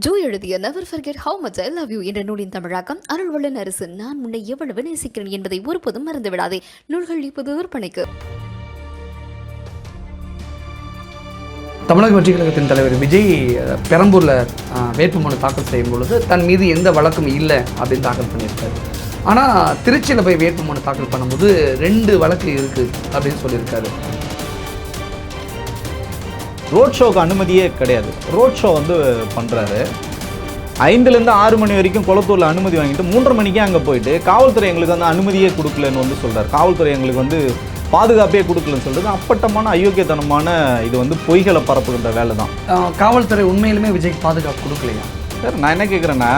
Joe எழுதிய never forget how much I love you என்ற நூலின் தமிழாக்கம் அருள்வள்ளன் அரசு. நான் உன்னை எவ்வளவு நேசிக்கிறேன் என்பதை ஒருபோதும் மறந்துவிடாதே. நூல்கள் இப்போது விற்பனைக்கு. தமிழக வெற்றிக் கழகத்தின் தலைவர் விஜய் பெரம்பூரில் வேட்புமனு தாக்கல் செய்யும் பொழுது தன் மீது எந்த வழக்கும் இல்லை அப்படின்னு தாக்கல் பண்ணியிருக்காரு. ஆனால் திருச்சியில் போய் வேட்புமனு தாக்கல் பண்ணும்போது 2 வழக்கு இருக்குது அப்படின்னு சொல்லியிருக்காரு. ரோட் ஷோக்கு அனுமதியே கிடையாது. ரோட் ஷோ வந்து பண்ணுறாரு. 5லேருந்து 6 மணி வரைக்கும் குளத்தூரில் அனுமதி வாங்கிட்டு 3:30 மணிக்கே அங்கே போயிட்டு காவல்துறை எங்களுக்கு வந்து அனுமதியே கொடுக்கலன்னு வந்து சொல்கிறார். காவல்துறை எங்களுக்கு வந்து பாதுகாப்பே கொடுக்கலன்னு சொல்கிறது அப்பட்டமான அயோக்கியத்தனமான இது வந்து பொய்களை பரப்புகின்ற வேலை தான். காவல்துறை உண்மையிலுமே விஜய்க்கு பாதுகாப்பு கொடுக்கலையா சார்? நான் என்ன கேட்குறேன்னா,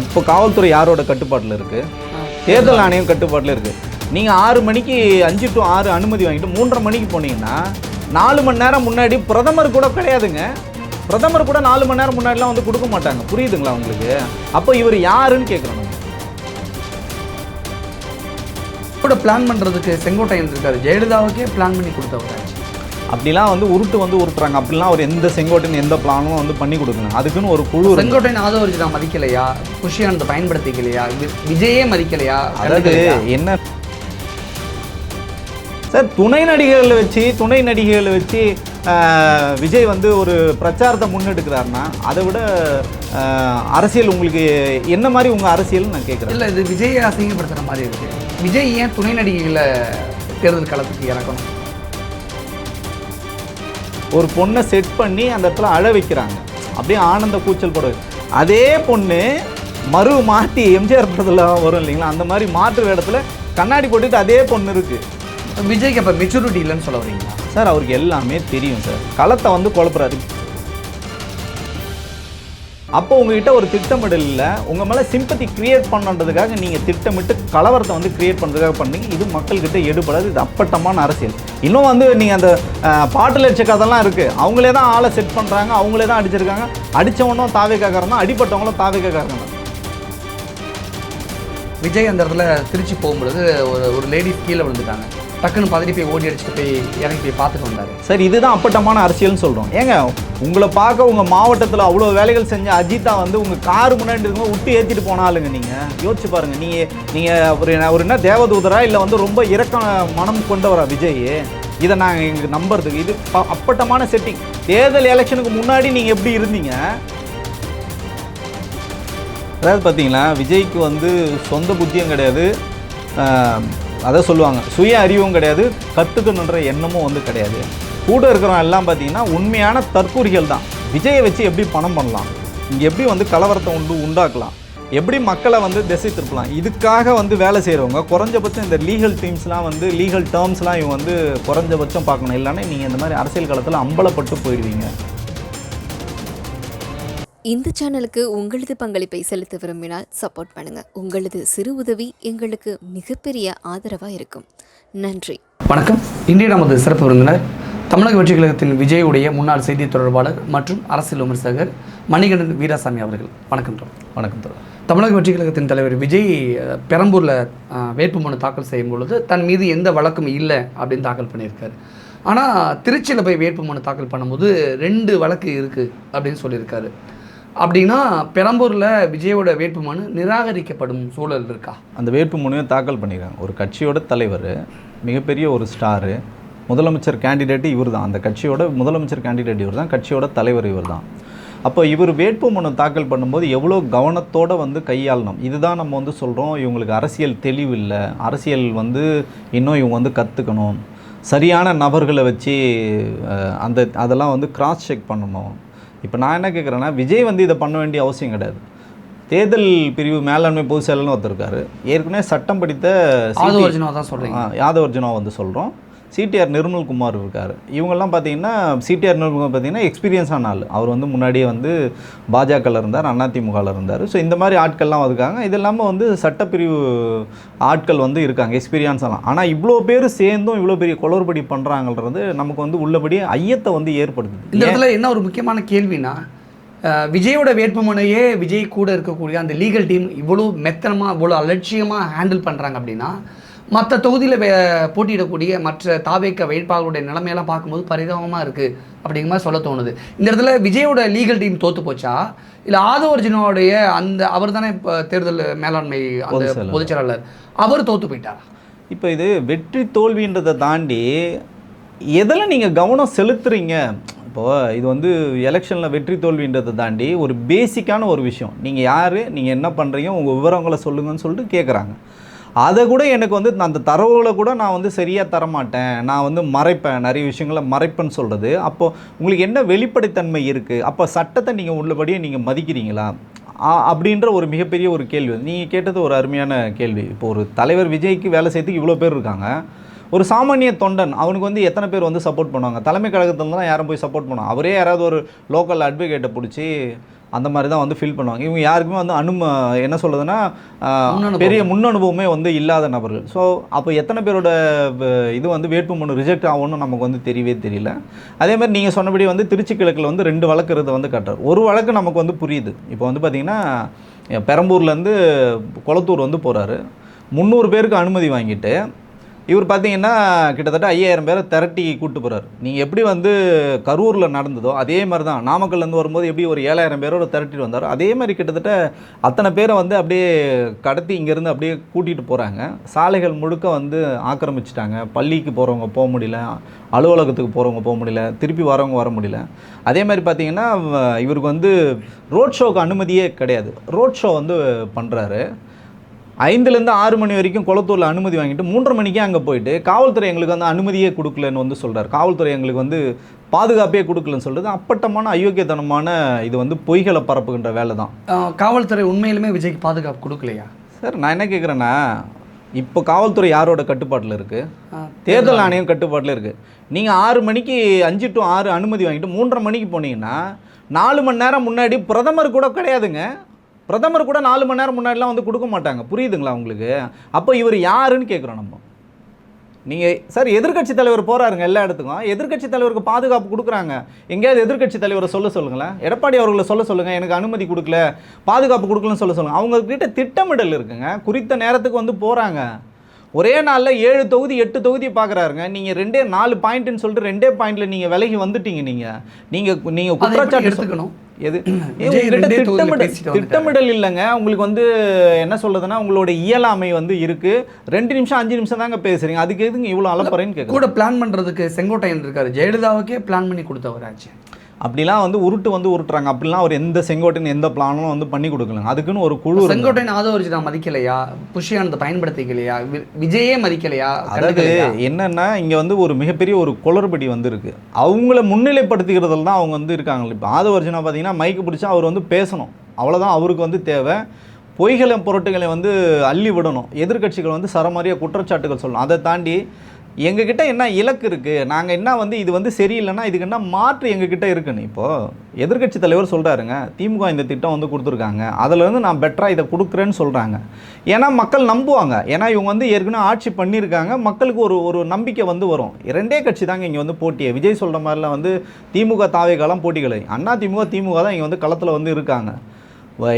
இப்போ காவல்துறை யாரோட கட்டுப்பாட்டில் இருக்குது? தேர்தல் ஆணையம் கட்டுப்பாட்டில் இருக்குது. நீங்கள் 6 மணிக்கு 5 to 6 அனுமதி வாங்கிட்டு 3:30 மணிக்கு போனீங்கன்னா 4 மணி நேரம் முன்னாடி பிரதமர் கூட கிடையாதுங்க. பிரதமர் கூட 4 மணி நேரம் முன்னாடிலாம் வந்து கொடுக்க மாட்டாங்க. புரியுதுங்களா உங்களுக்கு? அப்போ இவர் யாருன்னு கேட்குறோம். கூட பிளான் பண்ணுறதுக்கு செங்கோட்டையன் இருக்காரு. ஜெயலலிதாவுக்கே பிளான் பண்ணி கொடுத்தவராச்சு. அப்படிலாம் வந்து உருட்டுறாங்க. அப்படிலாம் ஒரு எந்த செங்கோட்டையன் எந்த பிளானும் வந்து பண்ணி கொடுக்கணும். அதுக்குன்னு ஒரு குழு. செங்கோட்டையன் ஆதவர்ஜினா மதிக்கலையா? குஷியானத்தை பயன்படுத்திக்கலையா? விஜயே மதிக்கலையா? அதாவது என்ன சார், துணை நடிகைகளை வச்சு விஜய் வந்து ஒரு பிரச்சாரத்தை முன்னெடுக்கிறாருன்னா அதை விட அரசியல் உங்களுக்கு என்ன மாதிரி உங்கள் அரசியல்னு நான் கேட்குறேன். இல்லை, இது விஜயை அசிங்கப்படுத்துகிற மாதிரி இருக்குது. விஜய் ஏன் துணை நடிகைகளை தேர்தல் களத்துக்கு இறக்கணும்? ஒரு பொண்ணை செட் பண்ணி அந்த இடத்துல அழ வைக்கிறாங்க. அப்படியே ஆனந்த கூச்சல் போடுது. அதே பொண்ணு மாற்றி எம்ஜிஆர் படத்தில் வரும் இல்லைங்களா, அந்த மாதிரி மாற்று இடத்துல கண்ணாடி போட்டுட்டு அதே பொண்ணு இருக்குது. விஜய்க்கு அப்போ மெச்சூரிட்டி இல்லைன்னு சொல்ல வரீங்களா? சார், அவருக்கு எல்லாமே தெரியும் சார். களத்தை வந்து குழப்புறாரு. அப்போ உங்ககிட்ட ஒரு திட்டமிடல் இல்லை. உங்கள் மேலே சிம்பத்தி கிரியேட் பண்ணுறதுக்காக நீங்கள் திட்டமிட்டு கலவரத்தை வந்து கிரியேட் பண்ணுறதுக்காக பண்ணீங்க. இது மக்கள்கிட்ட எடுபடாது. இது அப்பட்டமான அரசியல். இன்னும் வந்து நீங்கள் அந்த பாட்டு லட்ச கதெல்லாம் இருக்குது. அவங்களே தான் ஆளை செட் பண்ணுறாங்க. அவங்களே தான் அடிச்சிருக்காங்க. அடித்தவனும் தாவேக்காரன் தான், அடிப்பட்டவங்களும் தாவேக்காரன் தான். விஜய் அந்த இடத்துல திருச்சி போகும்பொழுது ஒரு லேடி கீழே விழுந்துட்டாங்க. டக்குன்னு பதறி போய் ஓடி அடிச்சுட்டு போய் இறங்கி போய் பார்த்துட்டு வந்தார். சார், இதுதான் அப்பட்டமான அரசியல்னு சொல்கிறோம். ஏங்க, உங்களை பார்க்க உங்கள் மாவட்டத்தில் அவ்வளோ வேலைகள் செஞ்ச அஜித்தா வந்து உங்கள் கார் முன்னாடி இருக்கும்போது விட்டு ஏற்றிட்டு போனாலுங்க. நீங்கள் யோசிச்சு பாருங்கள். நீங்கள் ஒரு என்ன தேவதூதரா இல்லை வந்து ரொம்ப இறக்க மனம் கொண்டவரா விஜய்? இதை நாங்கள் எங்களுக்கு நம்புறதுக்கு இது அப்பட்டமான செட்டிங். தேர்தல் எலெக்ஷனுக்கு முன்னாடி நீங்கள் எப்படி இருந்தீங்க? அதாவது பார்த்தீங்களா, விஜய்க்கு வந்து சொந்த புத்தியும் கிடையாது, அதை சொல்லுவாங்க சுய அறிவும் கிடையாது, கற்றுக்கணுன்ற எண்ணமும் வந்து கிடையாது. கூட இருக்கிறவங்க எல்லாம் பார்த்தீங்கன்னா உண்மையான தற்கூரிகள் தான். விஜயை வச்சு எப்படி பணம் பண்ணலாம், இங்கே எப்படி வந்து கலவரத்தை உண்டாக்கலாம், எப்படி மக்களை வந்து திசை திருப்பலாம், இதுக்காக வந்து வேலை செய்கிறவங்க குறைஞ்சபட்சம் இந்த லீகல் டீம்ஸ்லாம் வந்து லீகல் டேர்ம்ஸ்லாம் இவங்க வந்து குறைஞ்சபட்சம் பார்க்கணும். இல்லைன்னா நீங்கள் இந்த மாதிரி அரசியல் களத்தில் அம்பலப்பட்டு போயிடுவீங்க. இந்த சேனலுக்கு உங்களது பங்களிப்பை செலுத்த விரும்பினால் சப்போர்ட் பண்ணுங்க. உங்களது சிறு உதவி எங்களுக்கு மிகப்பெரிய ஆதரவாக இருக்கும். நன்றி. வணக்கம். இன்றைய நமது சிறப்பு விருந்தினர் தமிழக வெற்றிக் கழகத்தின் விஜயுடைய முன்னாள் செய்தி தொடர்பாளர் மற்றும் அரசியல் விமர்சகர் மணிகண்டன் வீராசாமி அவர்கள். வணக்கம். வணக்கம். தமிழக வெற்றிக் கழகத்தின் தலைவர் விஜய் பெரம்பூரில் வேட்புமனு தாக்கல் செய்யும் பொழுது தன் மீது எந்த வழக்கும் இல்லை அப்படின்னு தாக்கல் பண்ணியிருக்காரு. ஆனால் திருச்சியில் போய் வேட்புமனு தாக்கல் பண்ணும்போது 2 வழக்கு இருக்குது அப்படின்னு சொல்லியிருக்காரு. அப்படின்னா பெரம்பூரில் விஜயோட வேட்புமனு நிராகரிக்கப்படும் சூழல் இருக்கா? அந்த வேட்புமனுவை தாக்கல் பண்ணியிருக்காங்க. ஒரு கட்சியோட தலைவர், மிகப்பெரிய ஒரு ஸ்டாரு, முதலமைச்சர் கேண்டிடேட்டு இவர் தான். அந்த கட்சியோட முதலமைச்சர் கேண்டிடேட் இவர் தான், கட்சியோட தலைவர் இவர் தான். அப்போ இவர் வேட்புமனு தாக்கல் பண்ணும்போது எவ்வளோ கவனத்தோடு வந்து கையாளணும். இதுதான் நம்ம வந்து சொல்கிறோம், இவங்களுக்கு அரசியல் தெளிவு இல்லை, அரசியல் வந்து இன்னும் இவங்க வந்து கற்றுக்கணும், சரியான நபர்களை வச்சு அதெல்லாம் வந்து கிராஸ் செக் பண்ணணும். இப்போ நான் என்ன கேட்குறேன்னா, விஜய் வந்து இதை பண்ண வேண்டிய அவசியம் கிடையாது. தேர்தல் பிரிவு மேலாண்மை பொதுச் செயலர்னு ஒருத்தருக்காரு. ஏற்கனவே சட்டம் படித்த யாதவர்ஜுனா வந்து சொல்கிறோம். சிடிஆர் நிர்மல்குமார் இருக்கார். இவங்கெல்லாம் பார்த்தீங்கன்னா சிடிஆர் நிர்மல்குமார் பார்த்தீங்கன்னா எக்ஸ்பீரியன்ஸான ஆள். அவர் வந்து முன்னாடியே வந்து பாஜகவில் இருந்தார், அதிமுகவில் இருந்தார். ஸோ இந்த மாதிரி ஆட்கள்லாம் இருக்காங்க. இது இல்லாமல் வந்து சட்டப்பிரிவு ஆட்கள் வந்து இருக்காங்க, எக்ஸ்பீரியன்ஸாலாம். ஆனால் இவ்வளோ பேர் சேர்ந்தும் இவ்வளோ பெரிய குளறுபடி பண்ணுறாங்கன்றது நமக்கு வந்து உள்ளபடியே ஐயத்தை வந்து ஏற்படுத்துது. இந்த இடத்துல என்ன ஒரு முக்கியமான கேள்வினா, விஜயோட வேட்புமனையே விஜய் கூட இருக்கக்கூடிய அந்த லீகல் டீம் இவ்வளோ மெத்தனமாக இவ்வளோ அலட்சியமாக ஹேண்டில் பண்ணுறாங்க அப்படின்னா, மற்ற தொகுதியில் போட்டியிடக்கூடிய மற்ற தாவேக்க வேட்பாளருடைய நிலைமையெல்லாம் பார்க்கும்போது பரிதாபமாக இருக்குது அப்படிங்கிற மாதிரி சொல்ல தோணுது. இந்த இடத்துல விஜயோட லீகல் டீம் தோற்று போச்சா, இல்லை ஆதவர்ஜுனோடைய அந்த அவர் தானே இப்போ தேர்தல் மேலாண்மை அந்த பொதுச் செயலாளர் அவர் தோற்று போயிட்டாரா? இப்போ இது வெற்றி தோல்வின்றதை தாண்டி எதில் நீங்கள் கவனம் செலுத்துறீங்க? இப்போது இது வந்து எலெக்ஷனில் வெற்றி தோல்வின்றதை தாண்டி ஒரு பேசிக்கான ஒரு விஷயம், நீங்கள் யார், நீங்கள் என்ன பண்ணுறீங்க, உங்கள் விவரங்களை சொல்லுங்கன்னு சொல்லிட்டு கேட்குறாங்க. அதை கூட எனக்கு வந்து அந்த தரவுகளை கூட நான் வந்து சரியாக தரமாட்டேன், நான் வந்து மறைப்பேன், நிறைய விஷயங்களை மறைப்பேன்னு சொல்கிறது. அப்போது உங்களுக்கு என்ன வெளிப்படைத்தன்மை இருக்குது? அப்போ சட்டத்தை நீங்கள் உள்ளபடியே நீங்கள் மதிக்கிறீங்களா அப்படின்ற ஒரு மிகப்பெரிய ஒரு கேள்வி. நீங்கள் கேட்டது ஒரு அருமையான கேள்வி. இப்போ ஒரு தலைவர் விஜய்க்கு வேலை செய்யறதுக்கு இவ்வளோ பேர் இருக்காங்க, ஒரு சாமானிய தொண்டன் அவனுக்கு வந்து எத்தனை பேர் வந்து சப்போர்ட் பண்ணுவாங்க? தலைமை கழகத்தில் தான் யாரும் போய் சப்போர்ட் பண்ணுவாங்க. அவரே யாராவது ஒரு லோக்கல் அட்வொகேட்டை பிடிச்சி அந்த மாதிரி தான் வந்து ஃபீல் பண்ணுவாங்க. இவங்க யாருக்குமே வந்து என்ன சொல்கிறதுனா பெரிய முன் அனுபவமே வந்து இல்லாத நபர்கள். ஸோ அப்போ எத்தனை பேரோட இது வந்து வேட்புமனு ரிஜெக்ட் ஆகும்னு நமக்கு வந்து தெரியவே தெரியல. அதேமாதிரி நீங்கள் சொன்னபடி வந்து திருச்சி கிழக்கில் வந்து 2 வழக்குறத வந்து கட்டுறார். ஒரு வழக்கு நமக்கு வந்து புரியுது. இப்போ வந்து பார்த்திங்கன்னா பெரம்பூர்லேருந்து கொளத்தூர் வந்து போகிறாரு, 300 பேருக்கு அனுமதி வாங்கிட்டு இவர் பார்த்தீங்கன்னா கிட்டத்தட்ட 5000 பேரை திரட்டி கூப்பிட்டு போகிறார். நீங்கள் எப்படி வந்து கரூரில் நடந்ததோ அதே மாதிரி தான் நாமக்கல்லேருந்து வரும்போது எப்படி ஒரு 7000 பேரோட திரட்டிட்டு வந்தாரோ அதே மாதிரி கிட்டத்தட்ட அத்தனை பேரை வந்து அப்படியே கடத்தி இங்கேருந்து அப்படியே கூட்டிகிட்டு போகிறாங்க. சாலைகள் முழுக்க வந்து ஆக்கிரமிச்சிட்டாங்க. பள்ளிக்கு போகிறவங்க போக முடியல, அலுவலகத்துக்கு போகிறவங்க போக முடியல, திருப்பி வரவங்க வர முடியல. அதே மாதிரி பார்த்திங்கன்னா இவருக்கு வந்து ரோட் ஷோக்கு அனுமதியே கிடையாது. ரோட் ஷோ வந்து பண்ணுறாரு. 5லேருந்து 6 மணி வரைக்கும் கொளத்தூரில் அனுமதி வாங்கிட்டு 3:30 மணிக்கே அங்கே போயிட்டு காவல்துறை எங்களுக்கு வந்து அனுமதியே கொடுக்கலன்னு வந்து சொல்கிறார். காவல்துறை எங்களுக்கு வந்து பாதுகாப்பே கொடுக்கலன்னு சொல்கிறது அப்பட்டமான அயோக்கியத்தனமான இது வந்து பொய்களை பரப்புகின்ற வேலை தான். காவல்துறை உண்மையிலுமே விஜய்க்கு பாதுகாப்பு கொடுக்கலையா சார்? நான் என்ன கேட்குறேன்னா, இப்போ காவல்துறை யாரோட கட்டுப்பாட்டில் இருக்குது? தேர்தல் ஆணையம் கட்டுப்பாட்டில் இருக்குது. நீங்கள் 6 மணிக்கு 5 to 6 அனுமதி வாங்கிட்டு 3:30 மணிக்கு போனீங்கன்னா 4 மணி நேரம் முன்னாடி பிரதமர் கூட கிடையாதுங்க. பிரதமர் கூட 4 மணி நேரம் முன்னாடிலாம் வந்து கொடுக்க மாட்டாங்க. புரியுதுங்களா உங்களுக்கு? அப்போ இவர் யாருன்னு கேட்குறோம் நம்ம. நீங்கள் சார் எதிர்க்கட்சி தலைவர் போகிறாருங்க எல்லா இடத்துக்கும், எதிர்க்கட்சி தலைவருக்கு பாதுகாப்பு கொடுக்குறாங்க. எங்கேயாவது எதிர்க்கட்சி தலைவரை சொல்லுங்களேன், எடப்பாடி அவர்களை சொல்லுங்கள், எனக்கு அனுமதி கொடுக்கல, பாதுகாப்பு கொடுக்கலன்னு சொல்லுங்கள். அவங்கக்கிட்ட திட்டமிடல் இருக்குங்க. குறித்த நேரத்துக்கு வந்து போகிறாங்க. ஒரே நாளில் 7 தொகுதி 8 தொகுதி பார்க்குறாருங்க. நீங்கள் 4 பாயிண்ட்டுன்னு சொல்லிட்டு 2 பாயிண்டில் நீங்கள் விலகி வந்துட்டீங்க. நீங்கள் குற்றச்சாட்டு எடுத்துக்கணும். எது திட்டமிடல் இல்லைங்க. உங்களுக்கு வந்து என்ன சொல்றதுன்னா உங்களோட இயலாமை வந்து இருக்கு. 2 நிமிஷம் 5 நிமிஷம் தாங்க பேசுறீங்க, அதுக்கு எதுங்க இவ்வளோ அலப்பறைன்னு கேட்க. கூட பிளான் பண்ணுறதுக்கு செங்கோட்டையன் இருக்காரு, ஜெயலலிதாவுக்கே பிளான் பண்ணி கொடுத்தவராச்சு. அப்படிலாம் வந்து உருட்டுறாங்க. அப்படிலாம் அவர் எந்த செங்கோட்டையன் எந்த பிளானும் வந்து பண்ணி கொடுக்கலங்க. அதுக்குன்னு ஒரு குழு. செங்கோட்டையன் ஆதவர்ஜுனா மதிக்கலையா, புஷ்யானத்தை பயன்படுத்திக்கலையா, விஜயே மதிக்கலையா? அதாவது என்னன்னா இங்கே வந்து ஒரு மிகப்பெரிய ஒரு குளறுபடி வந்து இருக்கு. அவங்கள முன்னிலைப்படுத்திக்கிறதுல தான் அவங்க வந்து இருக்காங்க. இப்போ ஆதவர்ஜுனா பார்த்தீங்கன்னா மைக்கு பிடிச்சா அவர் வந்து பேசணும், அவ்வளோதான் அவருக்கு வந்து தேவை. பொய்களை பொருட்டுகளை வந்து அள்ளி விடணும். எதிர்கட்சிகள் வந்து சரமாரியாக குற்றச்சாட்டுகள் சொல்லணும். அதை தாண்டி எங்ககிட்ட என்ன இலக்கு இருக்குது, நாங்கள் என்ன வந்து இது வந்து சரியில்லைன்னா இதுக்கு என்ன மாற்று எங்ககிட்ட இருக்குன்னு. இப்போது எதிர்க்கட்சி தலைவர் சொல்கிறாருங்க, திமுக இந்த திட்டம் வந்து கொடுத்துருக்காங்க, அதிலேருந்து நான் பெட்டராக இதை கொடுக்குறேன்னு சொல்கிறாங்க. ஏன்னா மக்கள் நம்புவாங்க. ஏன்னா இவங்க வந்து ஏற்கனவே ஆட்சி பண்ணியிருக்காங்க. மக்களுக்கு ஒரு நம்பிக்கை வந்து வரும். 2 கட்சி தாங்க இங்கே வந்து போட்டியே. விஜய் சொல்கிற மாதிரிலாம் வந்து திமுக தாவேகாலாம் போட்டிகளை, அண்ணா திமுக தான் இங்கே வந்து களத்தில் வந்து இருக்காங்க.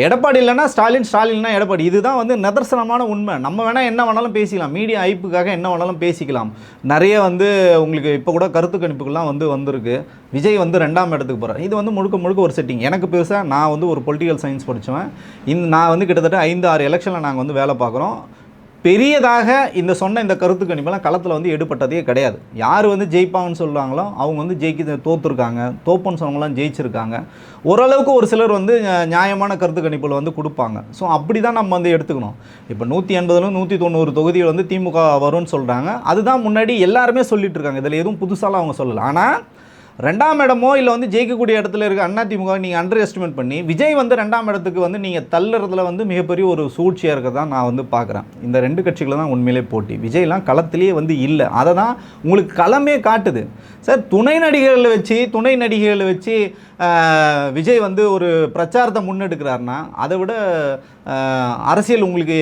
எடப்பாடி இல்லைன்னா ஸ்டாலின், ஸ்டாலின்னா எடப்பாடி. இதுதான் வந்து நிதர்சனமான உண்மை. நம்ம வேணால் என்ன வேணாலும் பேசிக்கலாம், மீடியா ஐப்புக்காக என்ன வேணாலும் பேசிக்கலாம். நிறைய வந்து உங்களுக்கு இப்போ கூட கருத்து கணிப்புகள்லாம் வந்து வந்திருக்கு. விஜய் வந்து 2ஆம் இடத்துக்கு போகிறார். இது வந்து முழுக்க ஒரு செட்டிங். எனக்கு பெருசாக நான் வந்து ஒரு பொலிட்டிக்கல் சயின்ஸ் படித்தவன். நான் வந்து கிட்டத்தட்ட 5-6 எலெக்ஷனில் நாங்கள் வந்து வேலை பார்க்குறோம். பெரியதாக இந்த கருத்து கணிப்பெல்லாம் களத்தில் வந்து எடுப்பட்டதே கிடையாது. யார் வந்து ஜெயிப்பாங்கன்னு சொல்கிறாங்களோ அவங்க வந்து தோற்றுருக்காங்க, தோப்புன்னு சொன்னவங்களாம் ஜெயிச்சிருக்காங்க. ஓரளவுக்கு ஒரு சிலர் வந்து நியாயமான கருத்து கணிப்புகள் வந்து கொடுப்பாங்க. ஸோ அப்படி தான் நம்ம வந்து எடுத்துக்கணும். இப்போ 180 190 தொகுதிகள் வந்து திமுக வரும்னு சொல்கிறாங்க. அதுதான் முன்னாடி எல்லாருமே சொல்லிட்டு இருக்காங்க. இதில் எதுவும் புதுசாலாம் அவங்க சொல்லலை. ஆனால் 2ஆம் இடமோ இல்லை வந்து ஜெயிக்கக்கூடிய இடத்துல இருக்க அண்ணா திமுக நீங்கள் அண்டர் எஸ்டிமேட் பண்ணி விஜய் வந்து 2ஆம் இடத்துக்கு வந்து நீங்கள் தள்ளுறதுல வந்து மிகப்பெரிய ஒரு சூழ்ச்சியாக இருக்கிறதா நான் வந்து பார்க்குறேன். இந்த 2 கட்சிகளை தான் உண்மையிலே போட்டி. விஜய்லாம் களத்திலேயே வந்து இல்லை. அதை தான் உங்களுக்கு களமே காட்டுது. சார் துணை நடிகைகளை வச்சு விஜய் வந்து ஒரு பிரச்சாரத்தை முன்னெடுக்கிறாருன்னா அதை விட அரசியல் உங்களுக்கு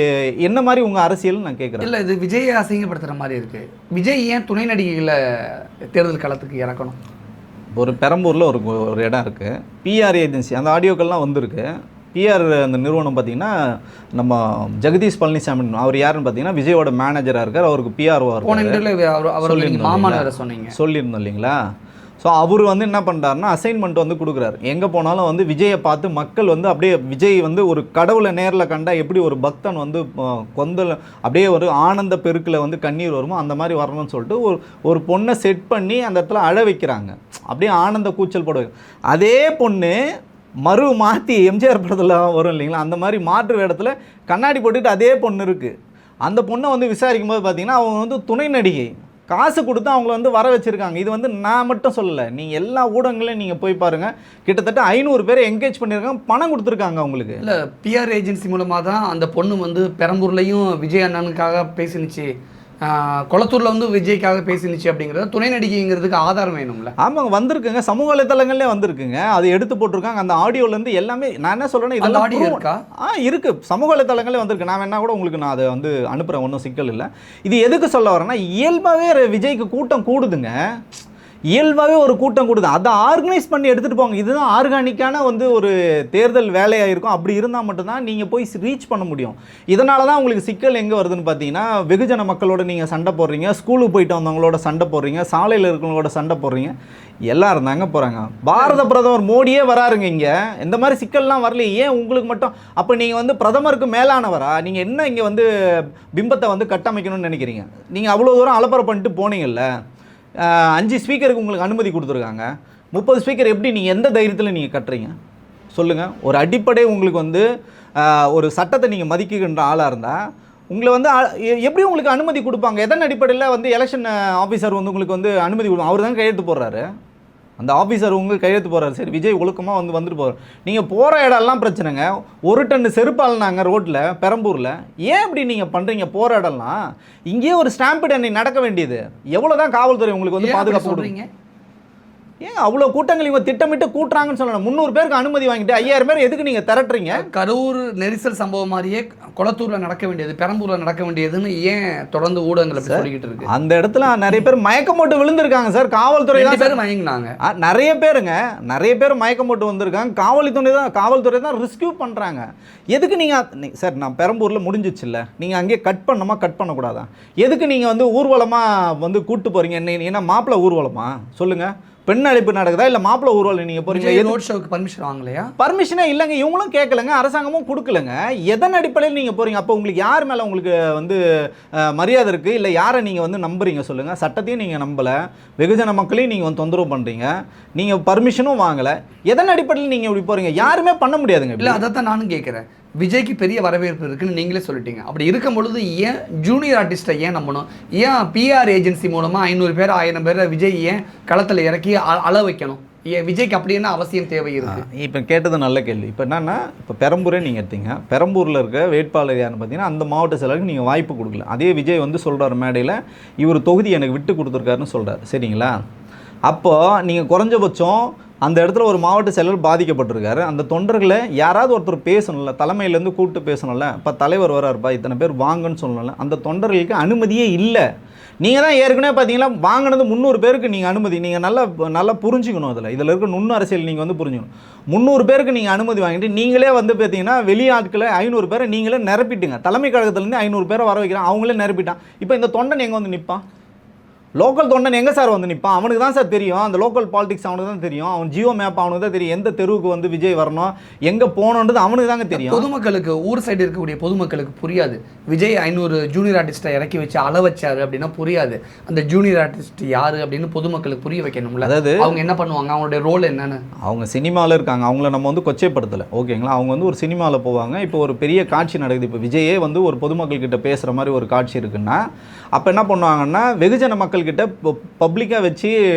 என்ன மாதிரி உங்கள் அரசியல் நான் கேட்குறேன். இல்லை, இது விஜயை அசிங்கப்படுத்துகிற மாதிரி இருக்குது. விஜய் ஏன் துணை நடிகைகளை தேர்தல் களத்துக்கு இறக்கணும்? ஒரு பெரம்பூரில் ஒரு இடம் இருக்குது, பிஆர் ஏஜென்சி. அந்த ஆடியோக்கள்லாம் வந்திருக்கு. பிஆர் அந்த நிறுவனம் பார்த்தீங்கன்னா நம்ம ஜெகதீஷ் பழனிசாமி, அவர் யாருன்னு பார்த்தீங்கன்னா விஜயோட மேனேஜராக இருக்கார், அவருக்கு பிஆர்ஓ சொல்லியிருந்தோம் இல்லைங்களா. ஸோ அவர் வந்து என்ன பண்ணுறாருன்னா அசைன்மெண்ட் வந்து கொடுக்குறாரு. எங்கே போனாலும் வந்து விஜயை பார்த்து மக்கள் வந்து அப்படியே விஜய் வந்து ஒரு கடவுளை நேரில் கண்டா எப்படி ஒரு பக்தன் வந்து கொந்தல் அப்படியே ஒரு ஆனந்த பெருக்கில் வந்து கண்ணீர் வருமோ அந்த மாதிரி வரணும்னு சொல்லிட்டு ஒரு பொண்ணை செட் பண்ணி அந்த இடத்துல அழ வைக்கிறாங்க, அப்படியே ஆனந்த கூச்சல் போட. அதே பொண்ணு மாற்றி எம்ஜிஆர் படத்தில் வரும் இல்லைங்களா, அந்த மாதிரி மாற்று வேடத்தில் கண்ணாடி போட்டுட்டு அதே பொண்ணு இருக்குது. அந்த பொண்ணை வந்து விசாரிக்கும் போது பார்த்தீங்கன்னா அவங்க வந்து துணை நடிகை, காசு கொடுத்து அவங்கள வந்து வர வச்சுருக்காங்க. இது வந்து நான் மட்டும் சொல்லலை, நீங்கள் எல்லா ஊடகங்களையும் நீங்கள் போய் பாருங்கள், கிட்டத்தட்ட 500 பேரை என்கேஜ் பண்ணியிருக்காங்க, பணம் கொடுத்துருக்காங்க அவங்களுக்கு. இல்லை, பிஆர் ஏஜென்சி மூலமாக தான் அந்த பொண்ணு வந்து பெரம்பூர்லேயும் விஜய் அண்ணனுக்காக பேசினுச்சு, கொளத்தூரில் வந்து விஜய்க்காக பேசினுச்சு அப்படிங்கிறத துணை நடிகைங்கிறதுக்கு ஆதாரம் வேணும்ல. ஆமாங்க, வந்திருக்குங்க, சமூக வலைத்தளங்கள்லேயே வந்திருக்குங்க, அது எடுத்து போட்டிருக்காங்க. அந்த ஆடியோலேருந்து எல்லாமே நான் என்ன சொல்கிறேன்னா இதெல்லாம் ஆடியோ இருக்கா? இருக்குது, சமூக வலைத்தளங்களே வந்திருக்கு. நான் வேணா கூட உங்களுக்கு நான் அதை வந்து அனுப்புகிறேன், ஒன்றும் சிக்கல் இல்லை. இது எதுக்கு சொல்ல வரேன்னா இயல்பாகவே விஜய்க்கு கூட்டம் கூடுதுங்க, இயல்பாகவே ஒரு கூட்டம் கூடுது, அதை ஆர்கனைஸ் பண்ணி எடுத்துகிட்டு போங்க. இதுதான் ஆர்கானிக்கான வந்து ஒரு தேர்தல் வேலையாக இருக்கும். அப்படி இருந்தால் மட்டும்தான் நீங்கள் போய் ரீச் பண்ண முடியும். இதனால தான் உங்களுக்கு சிக்கல் எங்கே வருதுன்னு பார்த்தீங்கன்னா, வெகுஜன மக்களோட நீங்கள் சண்டை போடுறீங்க, ஸ்கூலுக்கு போயிட்டு வந்தவங்களோட சண்டை போடுறீங்க, சாலையில் இருக்கிறவங்களோட சண்டை போடுறீங்க, எல்லாரும் தாங்க போகிறாங்க. பாரத பிரதமர் மோடியே வராருங்க இங்கே, இந்த மாதிரி சிக்கல்லாம் வரல, ஏன் உங்களுக்கு மட்டும்? அப்போ நீங்கள் வந்து பிரதமருக்கு மேலானவரா? நீங்கள் என்ன இங்கே வந்து பிம்பத்தை வந்து கட்டமைக்கணும்னு நினைக்கிறீங்க? நீங்கள் அவ்வளோ தூரம் அலப்பறை பண்ணிட்டு போனீங்கல்ல, 5 ஸ்பீக்கருக்கு உங்களுக்கு அனுமதி கொடுத்துருக்காங்க, 30 ஸ்பீக்கர் எப்படி நீங்கள் எந்த தைரியத்தில் நீங்கள் கட்டுறீங்க சொல்லுங்கள்? ஒரு அடிப்படை உங்களுக்கு வந்து ஒரு சட்டத்தை நீங்கள் மதிக்கின்ற ஆளாக இருந்தால் உங்களை வந்து எப்படி உங்களுக்கு அனுமதி கொடுப்பாங்க? எதன் அடிப்படையில் வந்து எலெக்ஷன் ஆஃபீஸர் வந்து உங்களுக்கு வந்து அனுமதி கொடுப்பாங்க? அவர் தான் கையெழுத்து போடுறாரு, அந்த ஆஃபீஸர் உங்களுக்கு கையெழுத்து போடுறாரு. சரி, விஜய் ஒழுக்கமாக வந்துட்டு போகிறார். நீங்கள் போகிற இடம்லாம் பிரச்சனைங்க, 1 டன் செருப்பாள்னாங்க ரோட்டில் பெரம்பூரில். ஏன் இப்படி நீங்கள் பண்ணுறீங்க? போகிற இடம்லாம் இங்கேயே ஒரு ஸ்டாம்பிட் அன்னைக்கு நடக்க வேண்டியது. எவ்வளோ தான் காவல்துறை உங்களுக்கு வந்து பாதுகாப்பு கொடுக்குறீங்க? ஏன் அவ்வளோ கூட்டங்கள் இவங்க திட்டமிட்டு கூட்டுறாங்கன்னு சொல்லணும். 300 பேருக்கு அனுமதி வாங்கிட்டு 5000 பேர் எதுக்கு நீங்கள் திரட்டுறீங்க? கரூர் நெரிசல் சம்பவம் மாதிரியே கொளத்தூரில் நடக்க வேண்டியது, பெரம்பூரில் நடக்க வேண்டியதுன்னு ஏன் தொடர்ந்து ஊடகங்களை சொல்லிக்கிட்டு இருக்கு? அந்த இடத்துல நிறைய பேர் மயக்கம் போட்டு விழுந்திருக்காங்க சார். காவல்துறை தான் பேர் மயங்கினாங்க, நிறைய பேர் மயக்கம் போட்டு வந்திருக்காங்க. காவல்துறை தான் ரெஸ்கியூ பண்ணுறாங்க. எதுக்கு நீங்கள் சார், நான் பெரம்பூரில் முடிஞ்சிச்சு இல்லை, நீங்கள் அங்கேயே கட் பண்ணக்கூடாதா? எதுக்கு நீங்கள் வந்து ஊர்வலமாக வந்து கூட்டு போகிறீங்க? என்ன மாப்பிள்ளை ஊர்வலமா சொல்லுங்கள்? பெண் அழைப்பு நடக்குதா இல்லை மாப்பிள்ளை ஊர்வலம் நீங்கள் போகிறீங்க? ரோட் ஷோக்கு பர்மிஷன் வாங்கலையா? பர்மிஷனே இல்லைங்க, இவங்களும் கேட்கலங்க, அரசாங்கமும் கொடுக்கலங்க. எதன் அடிப்படையில் நீங்கள் போகிறீங்க? அப்போ உங்களுக்கு யார் மேலே உங்களுக்கு வந்து மரியாதை இருக்குது? இல்லை யாரை நீங்கள் வந்து நம்புறீங்க சொல்லுங்கள்? சட்டத்தையும் நீங்கள் நம்பலை, வெகுஜன மக்களையும் நீங்கள் வந்து தொந்தரவு பண்ணுறீங்க, நீங்கள் பர்மிஷனும் வாங்கலை. எதன் அடிப்படையில் நீங்கள் இப்படி போகிறீங்க? யாருமே பண்ண முடியாதுங்க. இல்லை, அதை தான் நானும் கேட்குறேன். விஜய்க்கு பெரிய வரவேற்பு இருக்குன்னு நீங்களே சொல்லிட்டீங்க. அப்படி இருக்கும் பொழுது ஏன் ஜூனியர் ஆர்டிஸ்ட்டை ஏன் நம்பணும்? ஏன் பிஆர் ஏஜென்சி மூலமாக 500 பேர் 1000 பேர் விஜய் ஏன் களத்தில் இறக்கி அள வைக்கணும்? ஏன் விஜய்க்கு அப்படி என்ன அவசியம் தேவை இருக்குது? இப்போ கேட்டது நல்ல கேள்வி. இப்போ என்னன்னா, இப்போ பெரம்பூரே நீங்கள் எடுத்தீங்க, பெரம்பூரில் இருக்க வேட்பாளர் யாருன்னு பார்த்தீங்கன்னா அந்த மாவட்ட செயலருக்கு நீங்கள் வாய்ப்பு கொடுக்கல. அதே விஜய் வந்து சொல்கிறார் மேடையில், இவர் தொகுதி எனக்கு விட்டு கொடுத்துருக்காருன்னு சொல்கிறார், சரிங்களா? அப்போது நீங்கள் குறைஞ்சபட்சம் அந்த இடத்துல ஒரு மாவட்ட செயலர் பாதிக்கப்பட்டிருக்காரு, அந்த தொண்டர்களை யாராவது ஒருத்தர் பேசணும்ல, தலைமையிலேருந்து கூப்பிட்டு பேசணும்ல. இப்போ தலைவர் வராருப்பா, இத்தனை பேர் வாங்கன்னு சொல்லணும்ல. அந்த தொண்டர்களுக்கு அனுமதியே இல்லை. நீங்கள் தான் ஏற்கனவே பார்த்தீங்கன்னா வாங்கினது 300 பேருக்கு நீங்கள் அனுமதி. நீங்கள் நல்லா புரிஞ்சுக்கணும், இதில் இருக்க நுண்ணு அரசியல் நீங்கள் வந்து புரிஞ்சுக்கணும். 300 பேருக்கு நீங்கள் அனுமதி வாங்கிட்டு நீங்களே வந்து பார்த்தீங்கன்னா வெளியாட்களை 500 பேரை நீங்களே நிரப்பிட்டுங்க. தலைமை கழகத்துலேருந்து 500 பேரை வர வைக்கிறான், அவங்களே நிரப்பிட்டான். இப்போ இந்த தொண்டன் எங்கே வந்து நிற்பான்? லோக்கல் தொண்டன் எங்கே சார் வந்து நிற்பான்? அவனுக்கு தான் சார் தெரியும், அந்த லோக்கல் பாலிடிக்ஸ் அவனுக்கு தான் தெரியும், அவன் ஜியோ மேப் அவனுக்கு தான் தெரியும், எந்த தெருவுக்கு வந்து விஜய் வரணும், எங்கே போகணுன்றது அவனுக்கு தாங்க தெரியும். பொதுமக்களுக்கு, ஊர் சைடு இருக்கக்கூடிய பொதுமக்களுக்கு புரியாது. விஜய் 500 ஜூனியர் ஆர்டிஸ்ட்டை இறக்கி வச்சு அள வச்சாரு அப்படின்னா புரியாது. அந்த ஜூனியர் ஆர்டிஸ்ட் யாரு அப்படின்னு பொதுமக்களுக்கு புரிய வைக்கணும்ல. அதாவது அவங்க என்ன பண்ணுவாங்க, அவங்களுடைய ரோல் என்னன்னு? அவங்க சினிமாவில் இருக்காங்க, அவங்கள நம்ம வந்து கொச்சைப்படுத்தலை, ஓகேங்களா? அவங்க வந்து ஒரு சினிமாவில் போவாங்க. இப்போ ஒரு பெரிய காட்சி நடக்குது, இப்போ விஜயே வந்து ஒரு பொதுமக்கள் கிட்ட பேசுகிற மாதிரி ஒரு காட்சி இருக்குன்னா அப்போ என்ன பண்ணுவாங்கன்னா, வெகுஜன மக்கள்கிட்ட பப்ளிக்காக வச்சு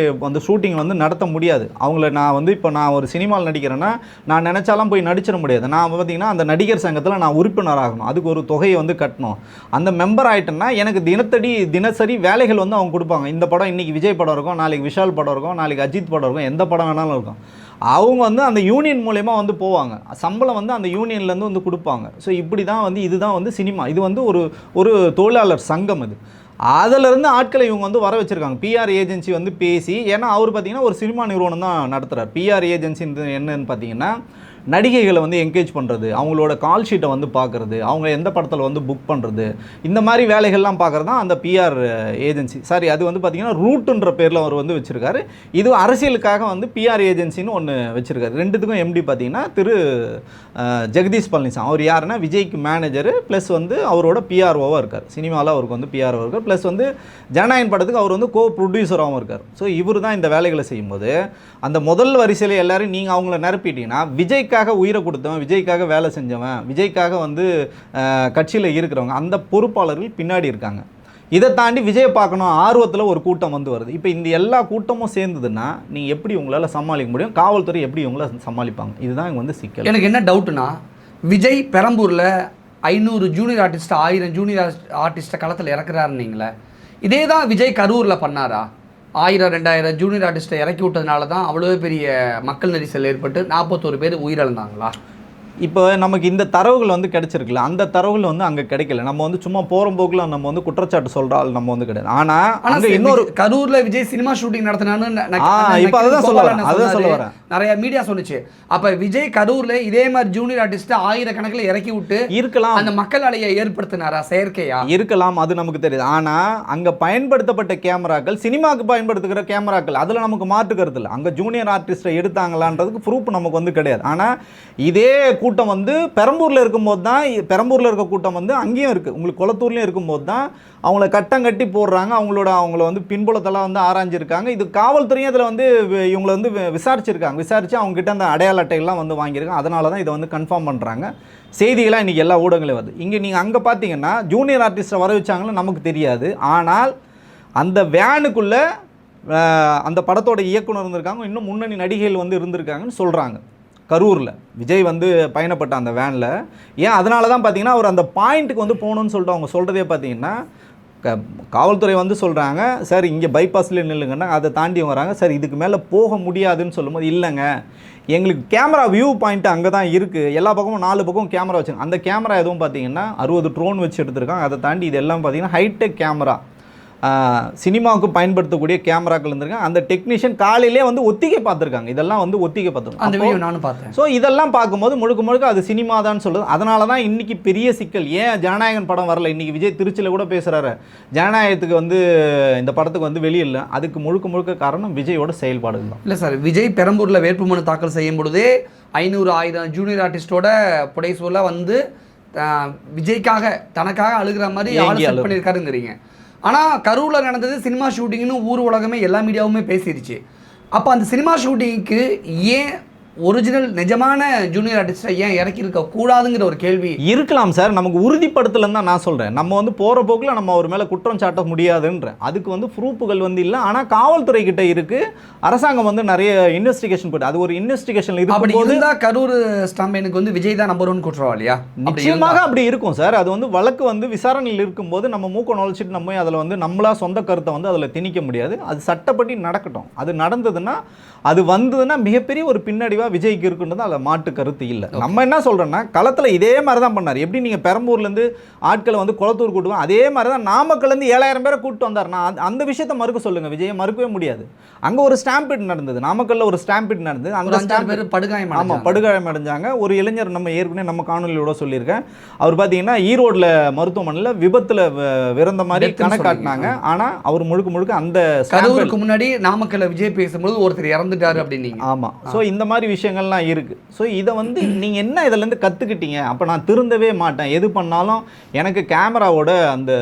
அந்த ஷூட்டிங் வந்து நடத்த முடியாது. அவங்கள நான் வந்து இப்போ நான் ஒரு சினிமாவில் நடிக்கிறேன்னா நான் நினச்சாலாம் போய் நடிச்சிட முடியாது. நான் பார்த்தீங்கன்னா அந்த நடிகர் சங்கத்தில் நான் உறுப்பினர் ஆகணும், அதுக்கு ஒரு தொகையை வந்து கட்டணும். அந்த மெம்பர் ஆகிட்டேன்னா எனக்கு தினசரி வேலைகள் வந்து அவங்க கொடுப்பாங்க. இந்த படம் இன்றைக்கி விஜய் படம் இருக்கும், நாளைக்கு விஷால் படம் இருக்கும், நாளைக்கு அஜித் படம் இருக்கும், எந்த படம் வேணாலும் இருக்கும். அவங்க வந்து அந்த யூனியன் மூலயமா வந்து போவாங்க, சம்பளம் வந்து அந்த யூனியன்லேருந்து வந்து கொடுப்பாங்க. ஸோ இப்படி தான் வந்து இதுதான் வந்து சினிமா. இது வந்து ஒரு தொழிலாளர் சங்கம். இது அதிலிருந்து ஆட்களை இவங்க வந்து வர வச்சுருக்காங்க. பிஆர் ஏஜென்சி வந்து பேசி, ஏன்னா அவர் பார்த்திங்கன்னா ஒரு சினிமா நிறுவனம் தான் நடத்துகிறார். பிஆர் ஏஜென்சி என்னன்னு பார்த்தீங்கன்னா நடிகைகளை வந்து என்கரேஜ் பண்ணுறது, அவங்களோட கால் ஷீட்டை வந்து பார்க்குறது, அவங்க எந்த படத்தில் வந்து புக் பண்ணுறது, இந்த மாதிரி வேலைகள்லாம் பார்க்குறது தான் அந்த பிஆர் ஏஜென்சி. சாரி, அது வந்து பார்த்திங்கன்னா ரூட்டுன்ற பேரில் அவர் வந்து வச்சுருக்காரு. இது அரசியலுக்காக வந்து பிஆர் ஏஜென்சின்னு ஒன்று வச்சுருக்காரு. ரெண்டுத்துக்கும் எம்டி பார்த்திங்கன்னா திரு ஜெகதீஷ் பழனிசாமி. அவர் யாருன்னா விஜய்க்கு மேனேஜரு ப்ளஸ் வந்து அவரோட பிஆர்ஓவாக இருக்கார். சினிமாவில் அவருக்கு வந்து பிஆர்ஓ இருக்கார். ப்ளஸ் வந்து ஜனநாயகன் படத்துக்கு அவர் வந்து கோ ப்ரொடியூசராகவும் இருக்கார். ஸோ இவர் தான் இந்த வேலைகளை செய்யும்போது அந்த முதல் வரிசையில் எல்லாரும் நீங்கள் அவங்கள நிரப்பிட்டீங்கன்னா, விஜய்க்காக உயிரை கொடுத்தவன், விஜய்க்காக வேலை செஞ்சவன், விஜய்க்காக வந்து கட்சியில் இருக்கிறவங்க, அந்த பொறுப்பாளர்கள் பின்னாடி இருக்காங்க. இதை தாண்டி விஜயை பார்க்கணும் ஆர்வத்தில் ஒரு கூட்டம் வந்து வருது. இப்போ இந்த எல்லா கூட்டமும் சேர்ந்ததுன்னா நீங்கள் எப்படி உங்களால் சமாளிக்க முடியும்? காவல்துறை எப்படி உங்களை சமாளிப்பாங்க? இதுதான் இங்கே வந்து சிக்கல். எனக்கு என்ன டவுட்டுனா, விஜய் பெரம்பூரில் 500 ஜூனியர் ஆர்டிஸ்ட் 1000 ஜூனியர் ஆர்டிஸ்ட்டை களத்தில் இறக்குறாருன்னீங்களே, இதே தான் விஜய் கரூரில் பண்ணாரா? 1000 2000 ஜூனியர் ஆர்டிஸ்ட்டை இறக்கி விட்டதுனால தான் அவ்வளோ பெரிய மக்கள் நெரிசல் ஏற்பட்டு 41 பேர் உயிரிழந்தாங்களா? இப்போ நமக்கு இந்த தரவுகள் வந்து கிடைச்சிருக்குல்ல, அந்த தரவுகள் வந்து அங்கே கிடைக்கல. நம்ம வந்து சும்மா போகிற போக்கில் நம்ம வந்து குற்றச்சாட்டு சொல்கிற ஆள் நம்ம வந்து கிடையாது. ஆனால் அங்கே இன்னொரு கரூரில் விஜய் சினிமா ஷூட்டிங் நடத்தினான்னு இப்போ அதுதான் சொல்ல வரேன். நிறைய மீடியா சொன்னிச்சு. அப்போ விஜய் கரூரில் இதே மாதிரி ஜூனியர் ஆர்டிஸ்ட்டை 1000 கணக்கில் இறக்கி விட்டு இருக்கலாம், அந்த மக்கள் அலையை ஏற்படுத்தினாரா செயற்கையா? இருக்கலாம், அது நமக்கு தெரியுது. ஆனால் அங்கே பயன்படுத்தப்பட்ட கேமராக்கள் சினிமாவுக்கு பயன்படுத்துகிற கேமராக்கள், அதில் நமக்கு மாற்று கருத்து இல்லை. அங்கே ஜூனியர் ஆர்டிஸ்ட்டை எடுத்தாங்களான்றதுக்கு ப்ரூஃப் நமக்கு வந்து கிடையாது. ஆனால் இதே கூட்டம் வந்து பெரம்பூரில் இருக்கும்போது தான், பெரம்பூரில் இருக்க கூட்டம் வந்து அங்கேயும் இருக்குது, உங்களுக்கு குளத்தூர்லேயும் இருக்கும்போது தான் அவங்கள கட்டம் கட்டி போடுறாங்க. அவங்கள வந்து பின்புலத்தெல்லாம் வந்து ஆராய்ஞ்சிருக்காங்க. இது காவல்துறையும் அதில் வந்து இவங்களை வந்து விசாரிச்சிருக்காங்க. விசாரித்து அவங்ககிட்ட அந்த அடையாள அட்டைகள்லாம் வந்து வாங்கியிருக்காங்க. அதனால தான் இதை வந்து கன்ஃபார்ம் பண்ணுறாங்க. செய்திகளாக இன்றைக்கி எல்லா ஊடகங்களையும் வருது. இங்கே நீங்கள் அங்கே பார்த்தீங்கன்னா ஜூனியர் ஆர்டிஸ்ட்டை வர வச்சாங்கன்னு நமக்கு தெரியாது. ஆனால் அந்த வேனுக்குள்ளே அந்த படத்தோட இயக்குனர் இருந்திருக்காங்க, இன்னும் முன்னணி நடிகைகள் வந்து இருந்திருக்காங்கன்னு சொல்கிறாங்க. கரூரில் விஜய் வந்து பயணப்பட்ட அந்த வேனில் ஏன் அதனால தான் பார்த்தீங்கன்னா அவர் அந்த பாயிண்ட்டுக்கு வந்து போகணுன்னு சொல்லிட்டு அவங்க சொல்கிறதே பார்த்தீங்கன்னா, காவல்துறை வந்து சொல்கிறாங்க சார் இங்கே பைபாஸ்லேயே நில்லுங்கன்னா, அதை தாண்டி வராங்க சார் இதுக்கு மேலே போக முடியாதுன்னு சொல்லும்போது, இல்லைங்க எங்களுக்கு கேமரா வியூ பாயிண்ட் அங்கே தான் இருக்குது, எல்லா பக்கமும் 4 பக்கம் கேமரா வச்சுருங்க. அந்த கேமரா எதுவும் பார்த்தீங்கன்னா 60 ட்ரோன் வச்சு எடுத்திருக்காங்க. அதை தாண்டி இது எல்லாம் பார்த்தீங்கன்னா ஹைடெக் கேமரா, சினிமாவுக்கு பயன்படுத்தக்கூடிய கேமராக்கள் இருந்திருக்காங்க. அந்த டெக்னீஷியன் காலையிலே வந்து ஒத்திகை பார்த்துருக்காங்க. இதெல்லாம் வந்து ஒத்திகை பார்த்துருக்காங்க. அந்த வீடியோ நானும் பார்த்தேன். ஸோ இதெல்லாம் பார்க்கும்போது முழுக்க அது சினிமா தான் சொல்லுது. அதனால தான் இன்றைக்கி பெரிய சிக்கல். ஏன் ஜனநாயகன் படம் வரல? இன்றைக்கி விஜய் திருச்சியில் கூட பேசுகிறாரு, ஜனநாயகத்துக்கு வந்து இந்த படத்துக்கு வந்து வெளியில்லை. அதுக்கு முழுக்க காரணம் விஜயோட செயல்பாடுகள் தான். இல்லை சார், விஜய் பெரம்பூரில் வேட்புமனு தாக்கல் செய்யும் பொழுதே 500 1000 ஜூனியர் ஆர்டிஸ்டோட புடைசூல வந்து விஜய்க்காக தனக்காக அழுகிற மாதிரி ஆள் செட் பண்ணியிருக்காருங்கிறீங்க. ஆனால் கரூரில் நடந்தது சினிமா ஷூட்டிங்னு ஊர் உலகமே எல்லா மீடியாவுமே பேசிடுச்சு. அப்போ அந்த சினிமா ஷூட்டிங்க்கு ஏன் ஒரிஜினல் நிஜமான ஜூனியர் ஆர்டிஸ்ட்டை ஏன் இறக்கியிருக்க கூடாதுங்கிற ஒரு கேள்வி இருக்கலாம் சார். நமக்கு உறுதிப்படுத்தலன்னு தான் நான் சொல்கிறேன். நம்ம வந்து போகிற போக்கில் நம்ம அவர் மேலே குற்றம் சாட்ட முடியாதுன்ற அதுக்கு வந்து ப்ரூஃபுகள் வந்து இல்லை. ஆனால் காவல்துறை கிட்ட இருக்குது. அரசாங்கம் வந்து நிறைய இன்வெஸ்டிகேஷன் போட்டு அது ஒரு இன்வெஸ்டிகேஷன் இருக்கும்போது தான் கரூர் ஸ்டாம்பேனுக்கு வந்து விஜய் தான் நம்பர் 1 குற்றவாளியா? நிச்சயமாக அப்படி இருக்கும் சார். அது வந்து வழக்கு வந்து விசாரணையில் இருக்கும்போது நம்ம மூக்க நுழைச்சிட்டு நம்ம அதில் வந்து நம்மளா சொந்த கருத்தை வந்து அதில் திணிக்க முடியாது. அது சட்டப்படி நடக்கட்டும். அது நடந்ததுன்னா, அது வந்ததுன்னா மிகப்பெரிய ஒரு பின்னடைவாக விஜய்க்கு இருக்குன்றது அதில் மாட்டு கருத்து இல்லை. நம்ம என்ன சொல்கிறோன்னா, களத்தில் இதே மாதிரி தான் பண்ணார். எப்படி நீங்கள் பெரம்பூர்லேருந்து ஆட்களை வந்து குளத்தூர் கூட்டுவோம், அதே மாதிரி தான் நாமக்கல்லேருந்து 7000 பேரை கூப்பிட்டு வந்தார். நான் அந்த விஷயத்தை மறுக்க சொல்லுங்கள், விஜயை மறுக்கவே முடியாது. அங்கே ஒரு ஸ்டாம்பிட் நடந்தது, நாமக்கல்லில் ஒரு ஸ்டாம்பிட் நடந்தது. அந்த ஸ்டாம்பிட் படுகாயம், ஆமாம் படுகாயம் அடைஞ்சாங்க. ஒரு இளைஞர் நம்ம ஏற்கனவே நம்ம காணொலியோட சொல்லியிருக்கேன். அவர் பார்த்தீங்கன்னா ஈரோடில் மருத்துவமனையில் விபத்தில் இறந்த மாதிரி கணக்காட்டினாங்க. ஆனால் அவர் முழுக்க அந்த கரூருக்கு முன்னாடி நாமக்கல்ல விஜய் பேசும்போது ஒருத்தர் இறந்துட்டாரு அப்படின்னீங்க. ஆமாம். ஸோ இந்த மாதிரி விஷயங்கள்லாம் இருக்குது. ஸோ இதை வந்து நீங்கள் என்ன இதிலேருந்து கற்றுக்கிட்டீங்க? அப்போ நான் திருந்தவே மாட்டேன், எது பண்ணாலும் எனக்கு கேமராவோட அந்த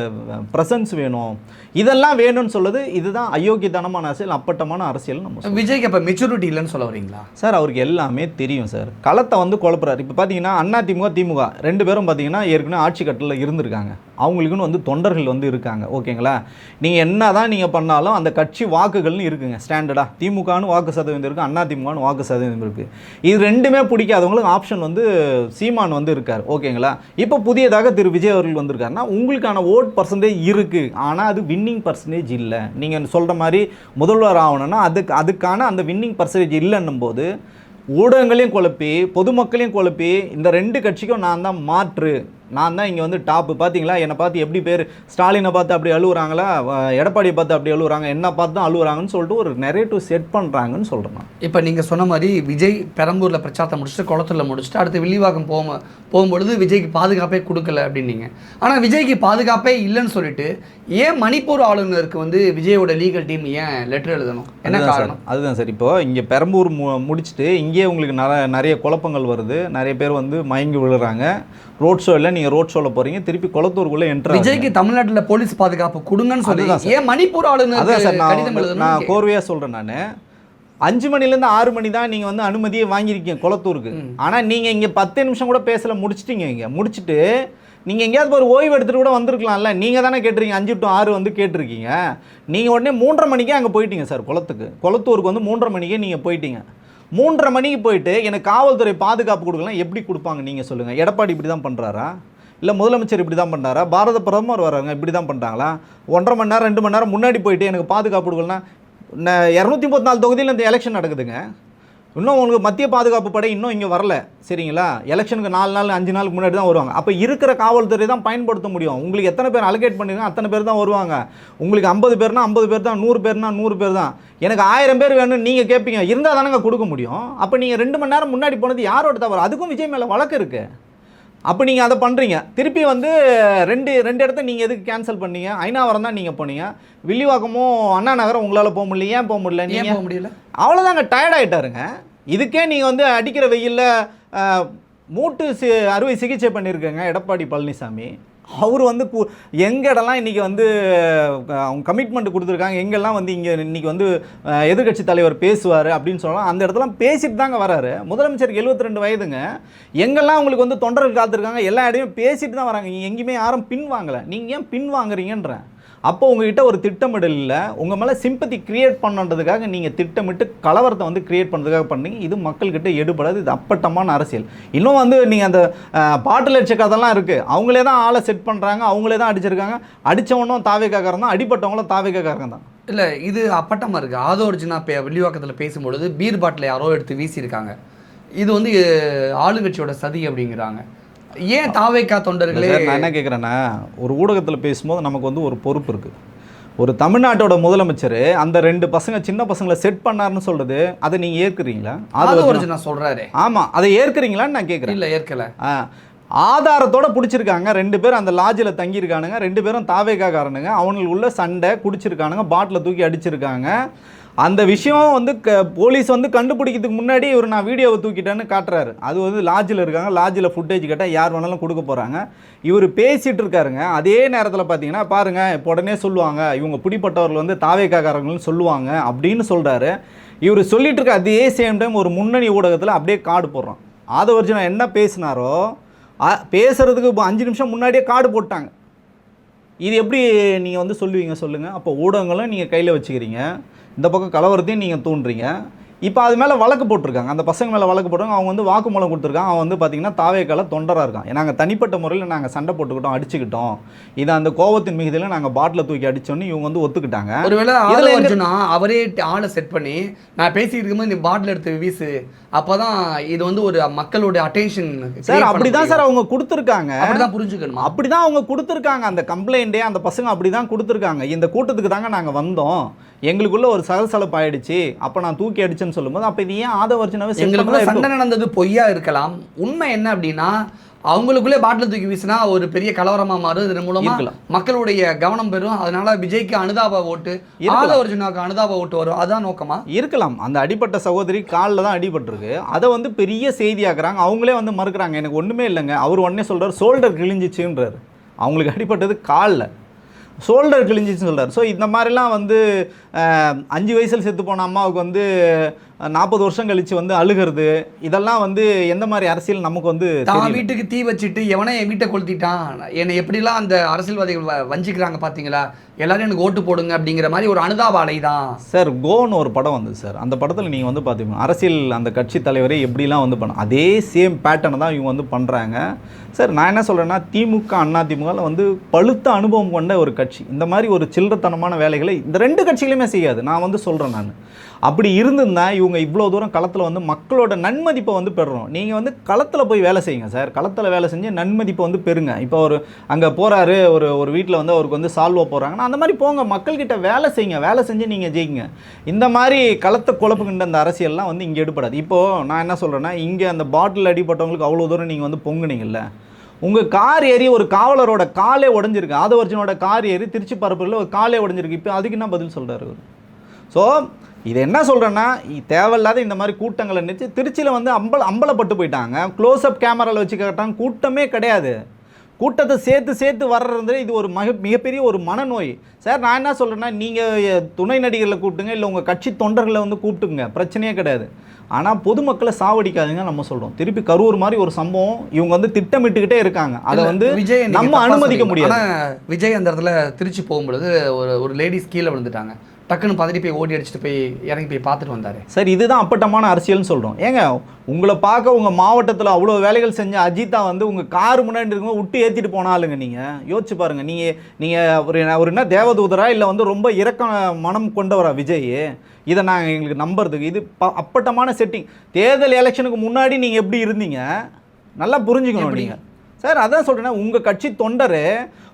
ப்ரெசன்ஸ் வேணும், இதெல்லாம் வேணும்னு சொல்லுது. இதுதான் அயோக்கியத்தனமான அரசியல், அப்பட்டமான அரசியல். நம்ம விஜய்க்கு அப்போ மெச்சூரிட்டி இல்லைன்னு சொல்ல வரீங்களா சார்? அவருக்கு எல்லாமே தெரியும் சார். களத்தை வந்து குழப்புறாரு. இப்போ பார்த்தீங்கன்னா அதிமுக திமுக 2 பேரும் பார்த்தீங்கன்னா ஏற்கனவே ஆட்சி கட்டத்தில் இருந்திருக்காங்க. அவங்களுக்குன்னு வந்து தொண்டர்கள் வந்து இருக்காங்க. ஓகேங்களா? நீங்கள் என்ன தான் நீங்கள் பண்ணாலும் அந்த கட்சி வாக்குகள்னு இருக்குங்க ஸ்டாண்டர்டாக. திமுகன்னு வாக்கு சதவீதம் இருக்குது, அதிமுகன்னு வாக்கு சதவீதம் இருக்குது. இது ரெண்டுமே பிடிக்காதவங்களுக்கு ஆப்ஷன் வந்து சீமான் வந்து இருக்கார். ஓகேங்களா? இப்போ புதியதாக திரு விஜய் அவர்கள் வந்திருக்காருன்னா உங்களுக்கான ஓட் பர்சன்டேஜ் இருக்குது. ஆனால் அது வின்னிங் பர்சன்டேஜ் இல்லை. நீங்கள் சொல்கிற மாதிரி முதல்வர் ஆகணும்னா அதுக்கான அந்த வின்னிங் பர்சன்டேஜ் இல்லைன்னும் போது ஊடகங்களையும் குழப்பி பொதுமக்களையும் குழப்பி இந்த 2 கட்சிக்கும் நான் தான் மாற்று, நான் தான் இங்கே வந்து டாப்பு, பார்த்தீங்களா என்னை பார்த்து எப்படி பேர், ஸ்டாலினை பார்த்து அப்படி அழுகுறாங்களா, எடப்பாடியை பார்த்து அப்படி அழுகுறாங்க, என்ன பார்த்து தான் அழுகுறாங்கன்னு சொல்லிட்டு ஒரு நெரேட்டிவ் செட் பண்ணுறாங்கன்னு சொல்கிறேன் நான். இப்போ நீங்கள் சொன்ன மாதிரி விஜய் பெரம்பூரில் பிரச்சாரத்தை முடிச்சுட்டு குளத்தூரில் முடிச்சுட்டு அடுத்து வில்லிவாக்கம் போகும்பொழுது விஜய்க்கு பாதுகாப்பே கொடுக்கல அப்படின்னீங்க. ஆனால் விஜய்க்கு பாதுகாப்பே இல்லைன்னு சொல்லிட்டு ஏன் மணிப்பூர் ஆளுநருக்கு வந்து விஜயோட லீகல் டீம் ஏன் லெட்டர் எழுதணும், என்ன காரணம்? அதுதான் சார். இப்போ இங்கே பெரம்பூர் முடிச்சுட்டு இங்கேயே உங்களுக்கு நிறைய குழப்பங்கள் வருது, நிறைய பேர் வந்து மயங்கி விழுறாங்க. ரோட் ஷோ இல்லை, நீங்கள் ரோட் ஷோவில் போகிறீங்க, திருப்பி குளத்தூருக்குள்ளே என்ட்ரு. விஜய்க்கு தமிழ்நாட்டில் போலீஸ் பாதுகாப்பு கொடுங்கன்னு சொல்லி ஏன் மணிப்பூர் ஆளுநர்? அதான் சார் நான் கோர்வையாக சொல்கிறேன். நான் 5 மணிலேருந்து 6 மணி தான் நீங்கள் வந்து அனுமதியை வாங்கியிருக்கீங்க குளத்தூருக்கு. ஆனால் நீங்கள் இங்கே 10 நிமிஷம் கூட பேசலை, முடிச்சிட்டிங்க. இங்கே முடிச்சுட்டு நீங்கள் எங்கேயாவது ஒரு ஓய்வு எடுத்துகிட்டு கூட வந்திருக்கலாம்ல. நீங்கள் தானே கேட்டிருக்கீங்க, 5 to 6 வந்து கேட்டிருக்கீங்க. நீங்கள் உடனே 3:30 மணிக்கே அங்கே போயிட்டீங்க சார். குளத்தூருக்கு வந்து 3:30 மணிக்கே நீங்கள் போயிட்டீங்க. 3:30 மணிக்கு போயிட்டு எனக்கு காவல்துறை பாதுகாப்பு கொடுக்கலாம், எப்படி கொடுப்பாங்க நீங்கள் சொல்லுங்கள்? எடப்பாடி இப்படி தான் பண்ணுறாரா, இல்லை முதலமைச்சர் இப்படி தான் பண்ணுறாரா, பாரத பிரதமர் வராங்க இப்படி தான் பண்ணுறாங்களா? 1.5 மணி நேரம் 2 மணி நேரம் முன்னாடி போயிட்டு எனக்கு பாதுகாப்பு கொடுக்கலன்னா, 234 தொகுதியில் இந்த எலெக்ஷன் நடக்குதுங்க. இன்னும் உங்களுக்கு மத்திய பாதுகாப்பு படை இன்னும் இங்கே வரல, சரிங்களா? எலெக்ஷனுக்கு 4 நாள் 5 நாளுக்கு முன்னாடி தான் வருவாங்க. அப்போ இருக்கிற காவல்துறை தான் பயன்படுத்த முடியும். உங்களுக்கு எத்தனை பேர் அலோகேட் பண்ணிருக்காங்க அத்தனை பேர் தான் வருவாங்க. உங்களுக்கு 50 பேர்னா 50 பேர் தான், 100 பேர்னா 100 பேர் தான். எனக்கு 1000 பேர் வேணும்னு நீங்கள் கேட்பீங்க, இருந்தால் தானங்க கொடுக்க முடியும். அப்போ நீங்கள் 2 மணி நேரம் முன்னாடி போனது யாரோட தவறு? அதுக்கும் விஜய் மேலே வழக்கு இருக்குது. அப்போ நீங்கள் அதை பண்ணுறீங்க. திருப்பி வந்து ரெண்டு இடத்த நீங்கள் எதுக்கு கேன்சல் பண்ணீங்க? ஐநாவரம் தான் நீங்கள் போனீங்க, வில்லிவாக்கமும் அண்ணா நகரம் உங்களால் போக முடியல. ஏன் போக முடியல? நீங்கள் போக முடியல, அவ்வளோதாங்க, டயர்ட் ஆகிட்டாருங்க. இதுக்கே நீங்கள் வந்து அடிக்கிற வெயிலில் மூட்டு அறுவை சிகிச்சை பண்ணியிருக்கேங்க எடப்பாடி பழனிசாமி. அவர் வந்து எங்கள் இடம்லாம் இன்றைக்கி வந்து அவங்க கமிட்மெண்ட் கொடுத்துருக்காங்க, எங்கெல்லாம் வந்து இங்கே இன்றைக்கி வந்து எதிர்கட்சி தலைவர் பேசுவார் அப்படின்னு சொல்லலாம். அந்த இடத்துல பேசிட்டு தாங்க வராரு. முதலமைச்சருக்கு 72 வயதுங்க. எங்கெல்லாம் உங்களுக்கு வந்து தொண்டர்கள் காத்திருக்காங்க, எல்லா இடமும் பேசிட்டு தான் வராங்க. நீங்கள் எங்கேயுமே யாரும் பின் வாங்கலை. நீங்கள் ஏன் பின் வாங்குறீங்கன்றேன். அப்போ உங்ககிட்ட ஒரு திட்டமிடல் இல்லை, உங்கள் மேலே சிம்பத்தி கிரியேட் பண்ணுறதுக்காக நீங்கள் திட்டமிட்டு கலவரத்தை வந்து கிரியேட் பண்ணுறதுக்காக பண்ணீங்க. இது மக்கள்கிட்ட எடுபடாது, இது அப்பட்டமான அரசியல். இன்னும் வந்து நீங்கள் அந்த பாட்டில் அடிச்ச கதெல்லாம் இருக்குது, அவங்களே தான் ஆளை செட் பண்ணுறாங்க, அவங்களே தான் அடிச்சிருக்காங்க. அடித்தவனும் தாவேக்காரன் தான், அடிப்பட்டவங்களும் தாவேக்காரன் தான். இல்லை, இது அப்பட்டமாக இருக்குது. ஆதோர்ஜினா வில்லிவாக்கத்தில் பேசும்பொழுது பீர் பாட்டில் யாரோ எடுத்து வீசியிருக்காங்க. இது வந்து ஆளுங்கட்சியோட சதி அப்படிங்கிறாங்க. ஏன் தாவேக்கா தொண்டர்களே? நான் என்ன கேட்குறேன்னா, ஒரு ஊடகத்தில் பேசும்போது நமக்கு வந்து ஒரு பொறுப்பு இருக்குது. ஒரு தமிழ்நாட்டோட முதலமைச்சர் அந்த 2 பசங்க சின்ன பசங்களை செட் பண்ணாருன்னு சொல்கிறது, அதை நீங்கள் ஏற்கிறீங்களா? அது நான் சொல்கிறாரு. ஆமாம், அதை ஏற்கிறீங்களான்னு நான் கேட்குறேன். இல்லை, ஏற்கலை. ஆதாரத்தோடு பிடிச்சிருக்காங்க. 2 பேர் அந்த லாட்ஜில் தங்கியிருக்கானுங்க, 2 பேரும் தாவேக்காரனுங்க. அவங்களுக்கு உள்ள சண்டை குடிச்சிருக்கானுங்க, பாட்டில் தூக்கி அடிச்சிருக்காங்க. அந்த விஷயம் வந்து போலீஸ் வந்து கண்டுபிடிக்கிறதுக்கு முன்னாடி இவர் நான் வீடியோவை தூக்கிட்டேன்னு காட்டுறாரு. அது வந்து லாட்ஜில் இருக்காங்க, லாட்ஜில் ஃபுட்டேஜ் கேட்டால் யார் வேணாலும் கொடுக்க போகிறாங்க. இவர் பேசிகிட்டு இருக்காருங்க. அதே நேரத்தில் பார்த்தீங்கன்னா பாருங்கள், இப்போ உடனே சொல்லுவாங்க இவங்க பிடிப்பட்டவர்கள் வந்து தாவேக்காரங்கள்னு சொல்லுவாங்க அப்படின்னு சொல்கிறாரு. இவர் சொல்லிட்டு இருக்க அதே சேம் டைம் ஒரு முன்னணி ஊடகத்தில் அப்படியே கார்டு போடுறோம். ஆதவர்ஜுனா என்ன பேசினாரோ பேசுகிறதுக்கு 5 நிமிஷம் முன்னாடியே கார்டு போட்டாங்க. இது எப்படி நீங்கள் வந்து சொல்லுவீங்க சொல்லுங்கள்? அப்போ ஊடகங்களும் நீங்கள் கையில் வச்சுக்கிறீங்க, இந்த பக்கம் கலவரத்தையும் நீங்கள் தூண்டுறீங்க. இப்போ அது மேலே வழக்கு போட்டிருக்காங்க, அந்த பசங்க மேலே வழக்கு போட்டுருக்காங்க. அவங்க வந்து வாக்குமூலம் கொடுத்துருக்காங்க. அவன் வந்து பார்த்திங்கன்னா தாவேக்கால தொண்டராக இருக்கான். நாங்கள் தனிப்பட்ட முறையில் நாங்கள் சண்டை போட்டுக்கிட்டோம், அடிச்சுக்கிட்டோம், இதை அந்த கோபத்தின் மிகுதியில் நாங்கள் பாட்டில் தூக்கி அடித்தோன்னு இவங்க வந்து ஒத்துக்கிட்டாங்க. ஒருவேளை ஆதவர்ஜுனா அவரே ஆளை செட் பண்ணி நான் பேசிட்டு இருக்கும்போது இந்த பாட்டில் எடுத்து வீசு, அப்போ தான் இது வந்து ஒரு மக்களோட அட்டென்ஷன். சார் அப்படி தான் சார் அவங்க கொடுத்துருக்காங்க, அப்படிதான் புரிஞ்சுக்கணும். அப்படி தான் அவங்க கொடுத்துருக்காங்க. அந்த கம்ப்ளைண்ட்டே அந்த பசங்க அப்படி தான் கொடுத்துருக்காங்க. இந்த கூட்டத்துக்கு தாங்க நாங்கள் வந்தோம், எங்களுக்குள்ள ஒரு சலசலப்பு ஆயிடுச்சு, அப்போ நான் தூக்கி அடிச்சேன்னு சொல்லும்போது அப்போ இது ஏன் ஆதவர்ஜுனாவே எங்களுக்குள்ள சண்டை நடந்தது பொய்யா இருக்கலாம். உண்மை என்ன அப்படின்னா அவங்களுக்குள்ளே பாட்டில் தூக்கி வீசினா ஒரு பெரிய கலவரமாக மாறும். இதன் மூலமா மக்களுடைய கவனம் பெறும். அதனால விஜய்க்கு அனுதாப ஓட்டு, ஆதவர்ஜுனாவுக்கு அனுதாப ஓட்டு வரும். அதான் நோக்கமா இருக்கலாம். அந்த அடிப்பட்ட சகோதரி காலில் தான் அடிபட்டிருக்கு, அதை வந்து பெரிய செய்தியாக்குறாங்க. அவங்களே வந்து மறுக்கிறாங்க, எனக்கு ஒன்றுமே இல்லைங்க. அவர் உடனே சொல்கிறார் ஷோல்டர் கிழிஞ்சிச்சுன்றார். அவங்களுக்கு அடிப்பட்டது காலில், ஷோல்டர் கிழிஞ்சிச்சுன்னு சொல்கிறார். ஸோ இந்த மாதிரிலாம் வந்து 5 வயசில் செத்து போன அம்மாவுக்கு வந்து 40 வருஷம் கழிச்சு வந்து அழுகிறது, இதெல்லாம் வந்து எந்த மாதிரி அரசியல் நமக்கு வந்து தான் வீட்டுக்கு தீ வச்சுட்டு எவனே என் வீட்டை கொளுத்திட்டான், என்னை எப்படிலாம் அந்த அரசியல்வாதிகள் வஞ்சிக்கிறாங்க பார்த்தீங்களா, எல்லாரும் எனக்கு ஓட்டு போடுங்க அப்படிங்கிற மாதிரி ஒரு அனுதாப அலை தான் சார். கோன்னு ஒரு படம் வந்தது சார், அந்த படத்தில் நீங்கள் வந்து பார்த்தீங்கன்னா அரசியல் அந்த கட்சி தலைவரே எப்படிலாம் வந்து பண்ண அதே சேம் பேட்டர்னை தான் இவங்க வந்து பண்ணுறாங்க சார். நான் என்ன சொல்கிறேன்னா, திமுக அண்ணா திமுகவில் வந்து பழுத்த அனுபவம் கொண்ட ஒரு கட்சி இந்த மாதிரி ஒரு சில்லறத்தனமான வேலைகளை இந்த 2 கட்சிகளுமே செய்யாது. நான் வந்து சொல்கிறேன், நான் அப்படி இருந்திருந்தா இவங்க இவ்வளோ தூரம் களத்தில் வந்து மக்களோட நன்மதிப்பை வந்து பெறுறோம். நீங்கள் வந்து களத்தில் போய் வேலை செய்யுங்க சார், களத்தில் வேலை செஞ்சு நன்மதிப்பை வந்து பெறுங்க. இப்போ ஒரு அங்கே போகிறாரு, ஒரு வீட்டில் வந்து அவருக்கு வந்து சால்வா போகிறாங்கன்னா அந்த மாதிரி போங்க, மக்கள்கிட்ட வேலை செய்யுங்க, வேலை செஞ்சு நீங்கள் ஜெயிங்க. இந்த மாதிரி களத்தை குழப்புகின்ற அந்த அரசியல்லாம் வந்து இங்கே எடுப்படாது. இப்போது நான் என்ன சொல்கிறேன்னா, இங்கே அந்த பாட்டில் அடிப்பட்டவங்களுக்கு அவ்வளோ தூரம் நீங்கள் வந்து பொங்குனீங்கல்ல, உங்கள் கார் ஏறி ஒரு காவலரோட காலே உடஞ்சிருக்கு, ஆதவர்ஜனோட கார் ஏறி திருச்சி பரப்புல ஒரு காலே உடஞ்சிருக்கு. இப்போ அதுக்கு என்ன பதில் சொல்கிறாரு அவர்? ஸோ இது என்ன சொல்கிறேன்னா, தேவையில்லாத இந்த மாதிரி கூட்டங்களை நினச்சி திருச்சியில் வந்து அம்பலப்பட்டு போயிட்டாங்க. க்ளோஸ்அப் கேமராவில் வச்சு கேட்டாங்க, கூட்டமே கிடையாது. கூட்டத்தை சேர்த்து வர்றது இது ஒரு மிகப்பெரிய ஒரு மனநோய் சார். நான் என்ன சொல்கிறேன்னா, நீங்கள் துணை நடிகர்களை கூப்பிட்டுங்க, இல்லை உங்கள் கட்சி தொண்டர்களை வந்து கூப்பிட்டுங்க, பிரச்சனையே கிடையாது. ஆனால் பொதுமக்களை சாவடிக்காதுங்க நம்ம சொல்கிறோம். திருப்பி கரூர் மாதிரி ஒரு சம்பவம் இவங்க வந்து திட்டமிட்டுக்கிட்டே இருக்காங்க. அதை வந்து விஜய் நம்ம அனுமதிக்க முடியாது. விஜய் அந்த இடத்துல திருச்சி போகும்பொழுது ஒரு லேடிஸ் கீழே விழுந்துட்டாங்க, டக்குன்னு பதறி போய் ஓடி அடிச்சுட்டு போய் இறங்கி போய் பார்த்துட்டு வந்தார். சார் இதுதான் அப்பட்டமான அரசியல்னு சொல்கிறோம். ஏங்க உங்களை பார்க்க உங்கள் மாவட்டத்தில் அவ்வளோ வேலைகள் செஞ்ச அஜித்தா வந்து உங்கள் கார் முன்னாடி இருக்கும்போது விட்டு ஏற்றிட்டு போனாலுங்க. நீங்கள் யோசிச்சு பாருங்கள், நீங்கள் ஒரு என்ன தேவதூதரா இல்லை வந்து ரொம்ப இரக்க மனம் கொண்டவரா விஜய்? இதை நாங்கள் எங்களுக்கு நம்புறதுக்கு இது அப்பட்டமான செட்டிங். தேர்தல் எலெக்ஷனுக்கு முன்னாடி நீங்கள் எப்படி இருந்தீங்க நல்லா புரிஞ்சுக்கணும் நீங்கள் சார். அதான் சொல்கிறேன்னா, உங்கள் கட்சி தொண்டர்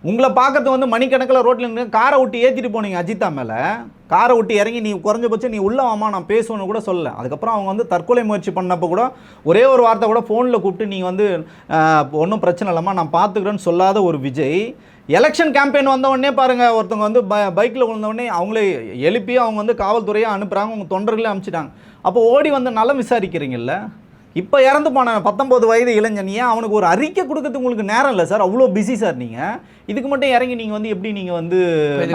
உங்களை பார்க்கறது வந்து மணிக்கணக்கில் ரோட்டில் இருந்து காரை விட்டு ஏற்றிட்டு போனீங்க அஜித்தா மேலே. காரை விட்டு இறங்கி நீ குறைஞ்சபட்சம் நீ உள்ள வாமா நான் பேசுவேன்னு கூட சொல்லலை. அதுக்கப்புறம் அவங்க வந்து தற்கொலை முயற்சி பண்ணப்போ கூட ஒரே ஒரு வார்த்தை கூட ஃபோனில் கூப்பிட்டு நீங்கள் வந்து ஒன்றும் பிரச்சனை இல்லாமல் நான் பார்த்துக்கிறேன்னு சொல்லாத ஒரு விஜய், எலெக்ஷன் கேம்பெயின் வந்தவுடனே பாருங்கள், ஒருத்தவங்க வந்து பைக்கில் விழுந்தவுடனே அவங்களே எழுப்பி அவங்க வந்து காவல்துறையாக அனுப்புகிறாங்க, உங்கள் தொண்டர்களே அனுப்பிச்சிட்டாங்க. அப்போ ஓடி வந்து நலம் விசாரிக்கிறீங்கல்ல. இப்போ இறந்து போன 19 வயது இளைஞன், ஏன் அவனுக்கு ஒரு அறிக்கை கொடுக்கறதுக்கு உங்களுக்கு நேரம் இல்லை சார்? அவ்வளோ பிஸி சார் நீங்கள். இதுக்கு மட்டும் இறங்கி நீங்கள் வந்து எப்படி நீங்கள் வந்து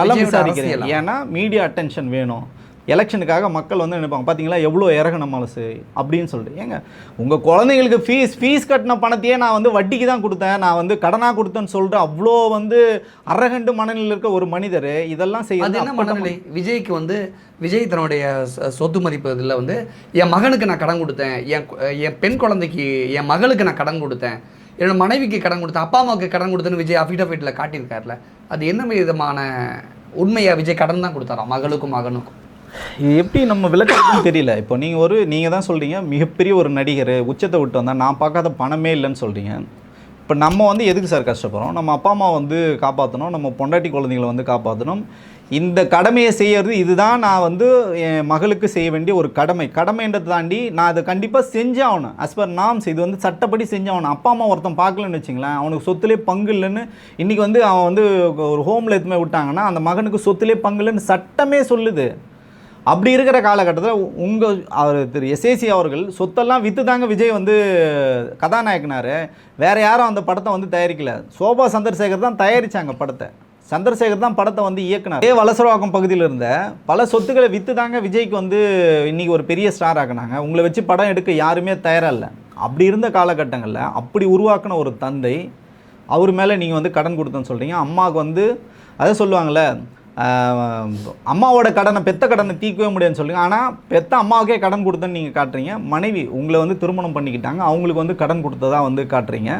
நலம் விசாரிக்கிறீங்க? ஏன்னா மீடியா அட்டென்ஷன் வேணும். எலெக்ஷனுக்காக மக்கள் வந்து நினைப்பாங்க, பார்த்தீங்களா எவ்வளோ இறங்கின மனசு அப்படின்னு சொல்லிட்டு. ஏங்க உங்கள் குழந்தைங்களுக்கு ஃபீஸ் கட்டின பணத்தையே நான் வந்து வட்டிக்கு தான் கொடுத்தேன், நான் வந்து கடனாக கொடுத்தேன்னு சொல்லிட்டு அவ்வளோ வந்து அரகண்டு மனநிலையில் இருக்க ஒரு மனிதர் இதெல்லாம் செய்ய என்ன மனநிலை? விஜய்க்கு வந்து விஜய் தன்னுடைய சொத்து மதிப்பு இதில் வந்து என் மகனுக்கு நான் கடன் கொடுத்தேன், என் பெண் குழந்தைக்கு என் மகளுக்கு நான் கடன் கொடுத்தேன், என்னோட மனைவிக்கு கடன் கொடுத்தேன், அப்பா அம்மாவுக்கு கடன் கொடுத்தேன்னு விஜய் அஃபிடவிட்டில் காட்டியிருக்காருல, அது என்ன விதமான உண்மையா? விஜய் கடன் தான் கொடுத்தாரா மகளுக்கும் மகனுக்கும்? எப்படி நம்ம விளக்கத்துக்கும் தெரியல. இப்போ நீங்கள் தான் சொல்கிறீங்க மிகப்பெரிய ஒரு நடிகர் உச்சத்தை விட்டு வந்தால் நான் பார்க்காத பணமே இல்லைன்னு சொல்கிறீங்க. இப்போ நம்ம வந்து எதுக்கு சார் கஷ்டப்படுறோம்? நம்ம அப்பா அம்மா வந்து காப்பாற்றணும், நம்ம பொண்டாட்டி குழந்தைங்களை வந்து காப்பாற்றணும். இந்த கடமையை செய்யறது இதுதான் நான் வந்து என் மகளுக்கு செய்ய வேண்டிய ஒரு கடமைன்றதை தாண்டி நான் அதை கண்டிப்பாக செஞ்சாகணும். அஸ் பர் நாம்ஸ் இது வந்து சட்டப்படி செஞ்சாகணும். அப்பா அம்மா ஒருத்தன் பார்க்கலன்னு வச்சுங்களேன், அவனுக்கு சொத்துலேயே பங்கு இல்லைன்னு இன்றைக்கி வந்து அவன் வந்து ஒரு ஹோமில் எதுவுமே விட்டாங்கன்னா அந்த மகனுக்கு சொத்துலேயே பங்கு இல்லைன்னு சட்டமே சொல்லுது. அப்படி இருக்கிற காலகட்டத்தில் அவர் திரு எஸ்ஏசி அவர்கள் சொத்தெல்லாம் விற்று தாங்க விஜய் வந்து கதாநாயகனார். வேறு யாரும் அந்த படத்தை வந்து தயாரிக்கல, சோபா சந்திரசேகர் தான் தயாரித்தாங்க படத்தை. சந்திரசேகர் தான் படத்தை வந்து இயக்குனார். வலசரவாக்கம் பகுதியில் இருந்த பல சொத்துக்களை விற்று தாங்க விஜய்க்கு வந்து இன்றைக்கி ஒரு பெரிய ஸ்டார் ஆகினாங்க. உங்களை வச்சு படம் எடுக்க யாருமே தயாராக இல்லை. அப்படி இருந்த காலகட்டங்களில் அப்படி உருவாக்கின ஒரு தந்தை அவர் மேலே நீங்கள் வந்து கடன் கொடுத்தேன்னு சொல்கிறீங்க. அம்மாவுக்கு வந்து அதை சொல்லுவாங்கள்ல, அம்மாவோட கடனை பெத்த கடனை தீர்க்கவே முடியாதுன்னு சொல்லுங்க. ஆனால் பெத்த அம்மாவுக்கே கடன் கொடுத்தேன்னு நீங்கள் காட்டுறீங்க. மனைவி உங்களை வந்து திருமணம் பண்ணிக்கிட்டாங்க, அவங்களுக்கு வந்து கடன் கொடுத்ததா வந்து காட்டுறீங்க.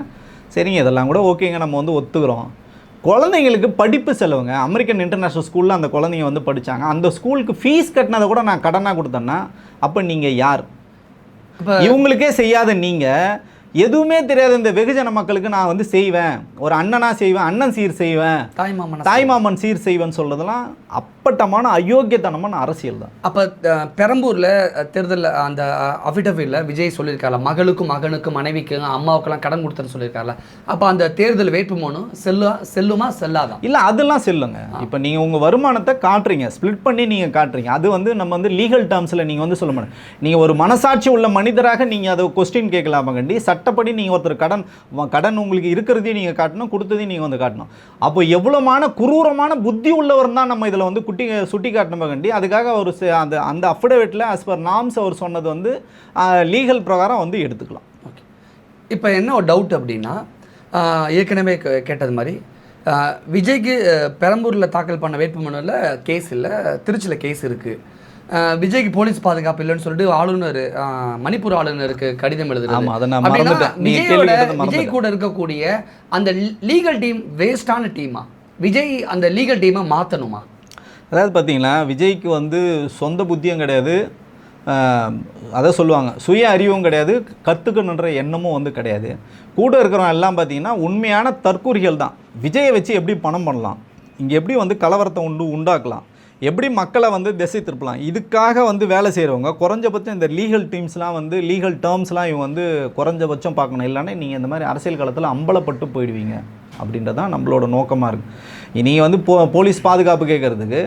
சரிங்க, இதெல்லாம் கூட ஓகேங்க, நம்ம வந்து ஒத்துக்கிறோம். குழந்தைங்களுக்கு படிப்பு செலவுங்க, அமெரிக்கன் இன்டர்நேஷ்னல் ஸ்கூலில் அந்த குழந்தைங்க வந்து படித்தாங்க, அந்த ஸ்கூலுக்கு ஃபீஸ் கட்டினதை கூட நான் கடனாக கொடுத்தேன்னா அப்போ நீங்கள் யார்? இவங்களுக்கே செய்யாத நீங்கள் எதுவுமே தெரியாத இந்த வெகுஜன மக்களுக்கு நான் வந்து செய்வேன், ஒரு அண்ணனா செய்வேன், அண்ணன் சீர் செய்வேன், தாய்மாமன் சீர் செய்வேன் சொல்றதெல்லாம் அப்பட்டமான அயோக்கியத்தனமான அரசியல் தான். அப்போ பெரம்பூரில் தேர்தலில் அந்த அஃபிடவிட்டில் விஜய் சொல்லியிருக்காருல, மகளுக்கும் மகனுக்கும் மனைவிக்கு அம்மாவுக்கெல்லாம் கடன் கொடுத்தேன்னு சொல்லியிருக்காருல, அப்போ அந்த தேர்தல் வேட்புமனு செல்லுமா செல்லாதான்? இல்லை அதெல்லாம் செல்லுங்க. இப்போ நீங்கள் உங்கள் வருமானத்தை காட்டுறீங்க, ஸ்ப்ளிட் பண்ணி நீங்கள் காட்டுறீங்க, அது வந்து நம்ம வந்து லீகல் டேர்ம்ஸில் நீங்கள் வந்து சொல்ல மாட்டோம். நீங்கள் ஒரு மனசாட்சி உள்ள மனிதராக நீங்கள் அதை கொஸ்டின் கேட்கலாமா கண்டி? சட்டப்படி நீங்கள் ஒருத்தர் கடன் உங்களுக்கு இருக்கிறதையும் நீங்கள் காட்டணும், கொடுத்ததையும் நீங்கள் வந்து காட்டணும். அப்போ எவ்வளோமான குரூரமான புத்தி உள்ளவர் தான் நம்ம இதில் வந்து சுட்டி காட்டணும் கண்டி. அதுக்காக ஒரு அந்த அஃபிடவிட்டில் ஆஸ் பர் நாம்ஸ் அவர் சொன்னது வந்து லீகல் பிரகாரம் வந்து எடுத்துக்கலாம். ஓகே, இப்போ என்ன ஒரு டவுட் அப்படின்னா, ஏற்கனவே கேட்டது மாதிரி விஜய்க்கு பெரம்பூரில் தாக்கல் பண்ண வேட்புமனுவில் கேஸ் இல்லை, திருச்சியில் கேஸ் இருக்குது. விஜய்க்கு போலீஸ் பாதுகாப்பு இல்லைன்னு சொல்லிட்டு ஆளுநர் மணிப்பூர் ஆளுநருக்கு கடிதம் எழுதுறாங்க. விஜய் கூட இருக்கக்கூடிய அந்த லீகல் டீம் வேஸ்டான டீமா? விஜய் அந்த லீகல் டீமை மாற்றணுமா? அதாவது பார்த்தீங்கன்னா விஜய்க்கு வந்து சொந்த புத்தியும் கிடையாது, அதை சொல்லுவாங்க சுய அறிவும் கிடையாது, கற்றுக்கணுன்ற எண்ணமும் வந்து கிடையாது. கூட இருக்கிறவங்க எல்லாம் பார்த்தீங்கன்னா உண்மையான தற்கூறிகள் தான். விஜயை வச்சு எப்படி பணம் பண்ணலாம், இங்கே எப்படி வந்து கலவரத்தை உண்டாக்கலாம், எப்படி மக்களை வந்து திசை திருப்பலாம், இதுக்காக வந்து வேலை செய்கிறவங்க குறைஞ்சபட்சம் இந்த லீகல் டீம்ஸ்லாம் வந்து லீகல் டேர்ம்ஸ்லாம் இவங்க வந்து குறைஞ்சபட்சம் பார்க்கணும். இல்லைன்னா நீங்கள் இந்த மாதிரி அரசியல் காலத்தில் அம்பலப்பட்டு போயிடுவீங்க அப்படின்றதான் நம்மளோட நோக்கமாக இருக்குது. நீங்கள் வந்து போலீஸ் பாதுகாப்பு கேட்குறதுக்கு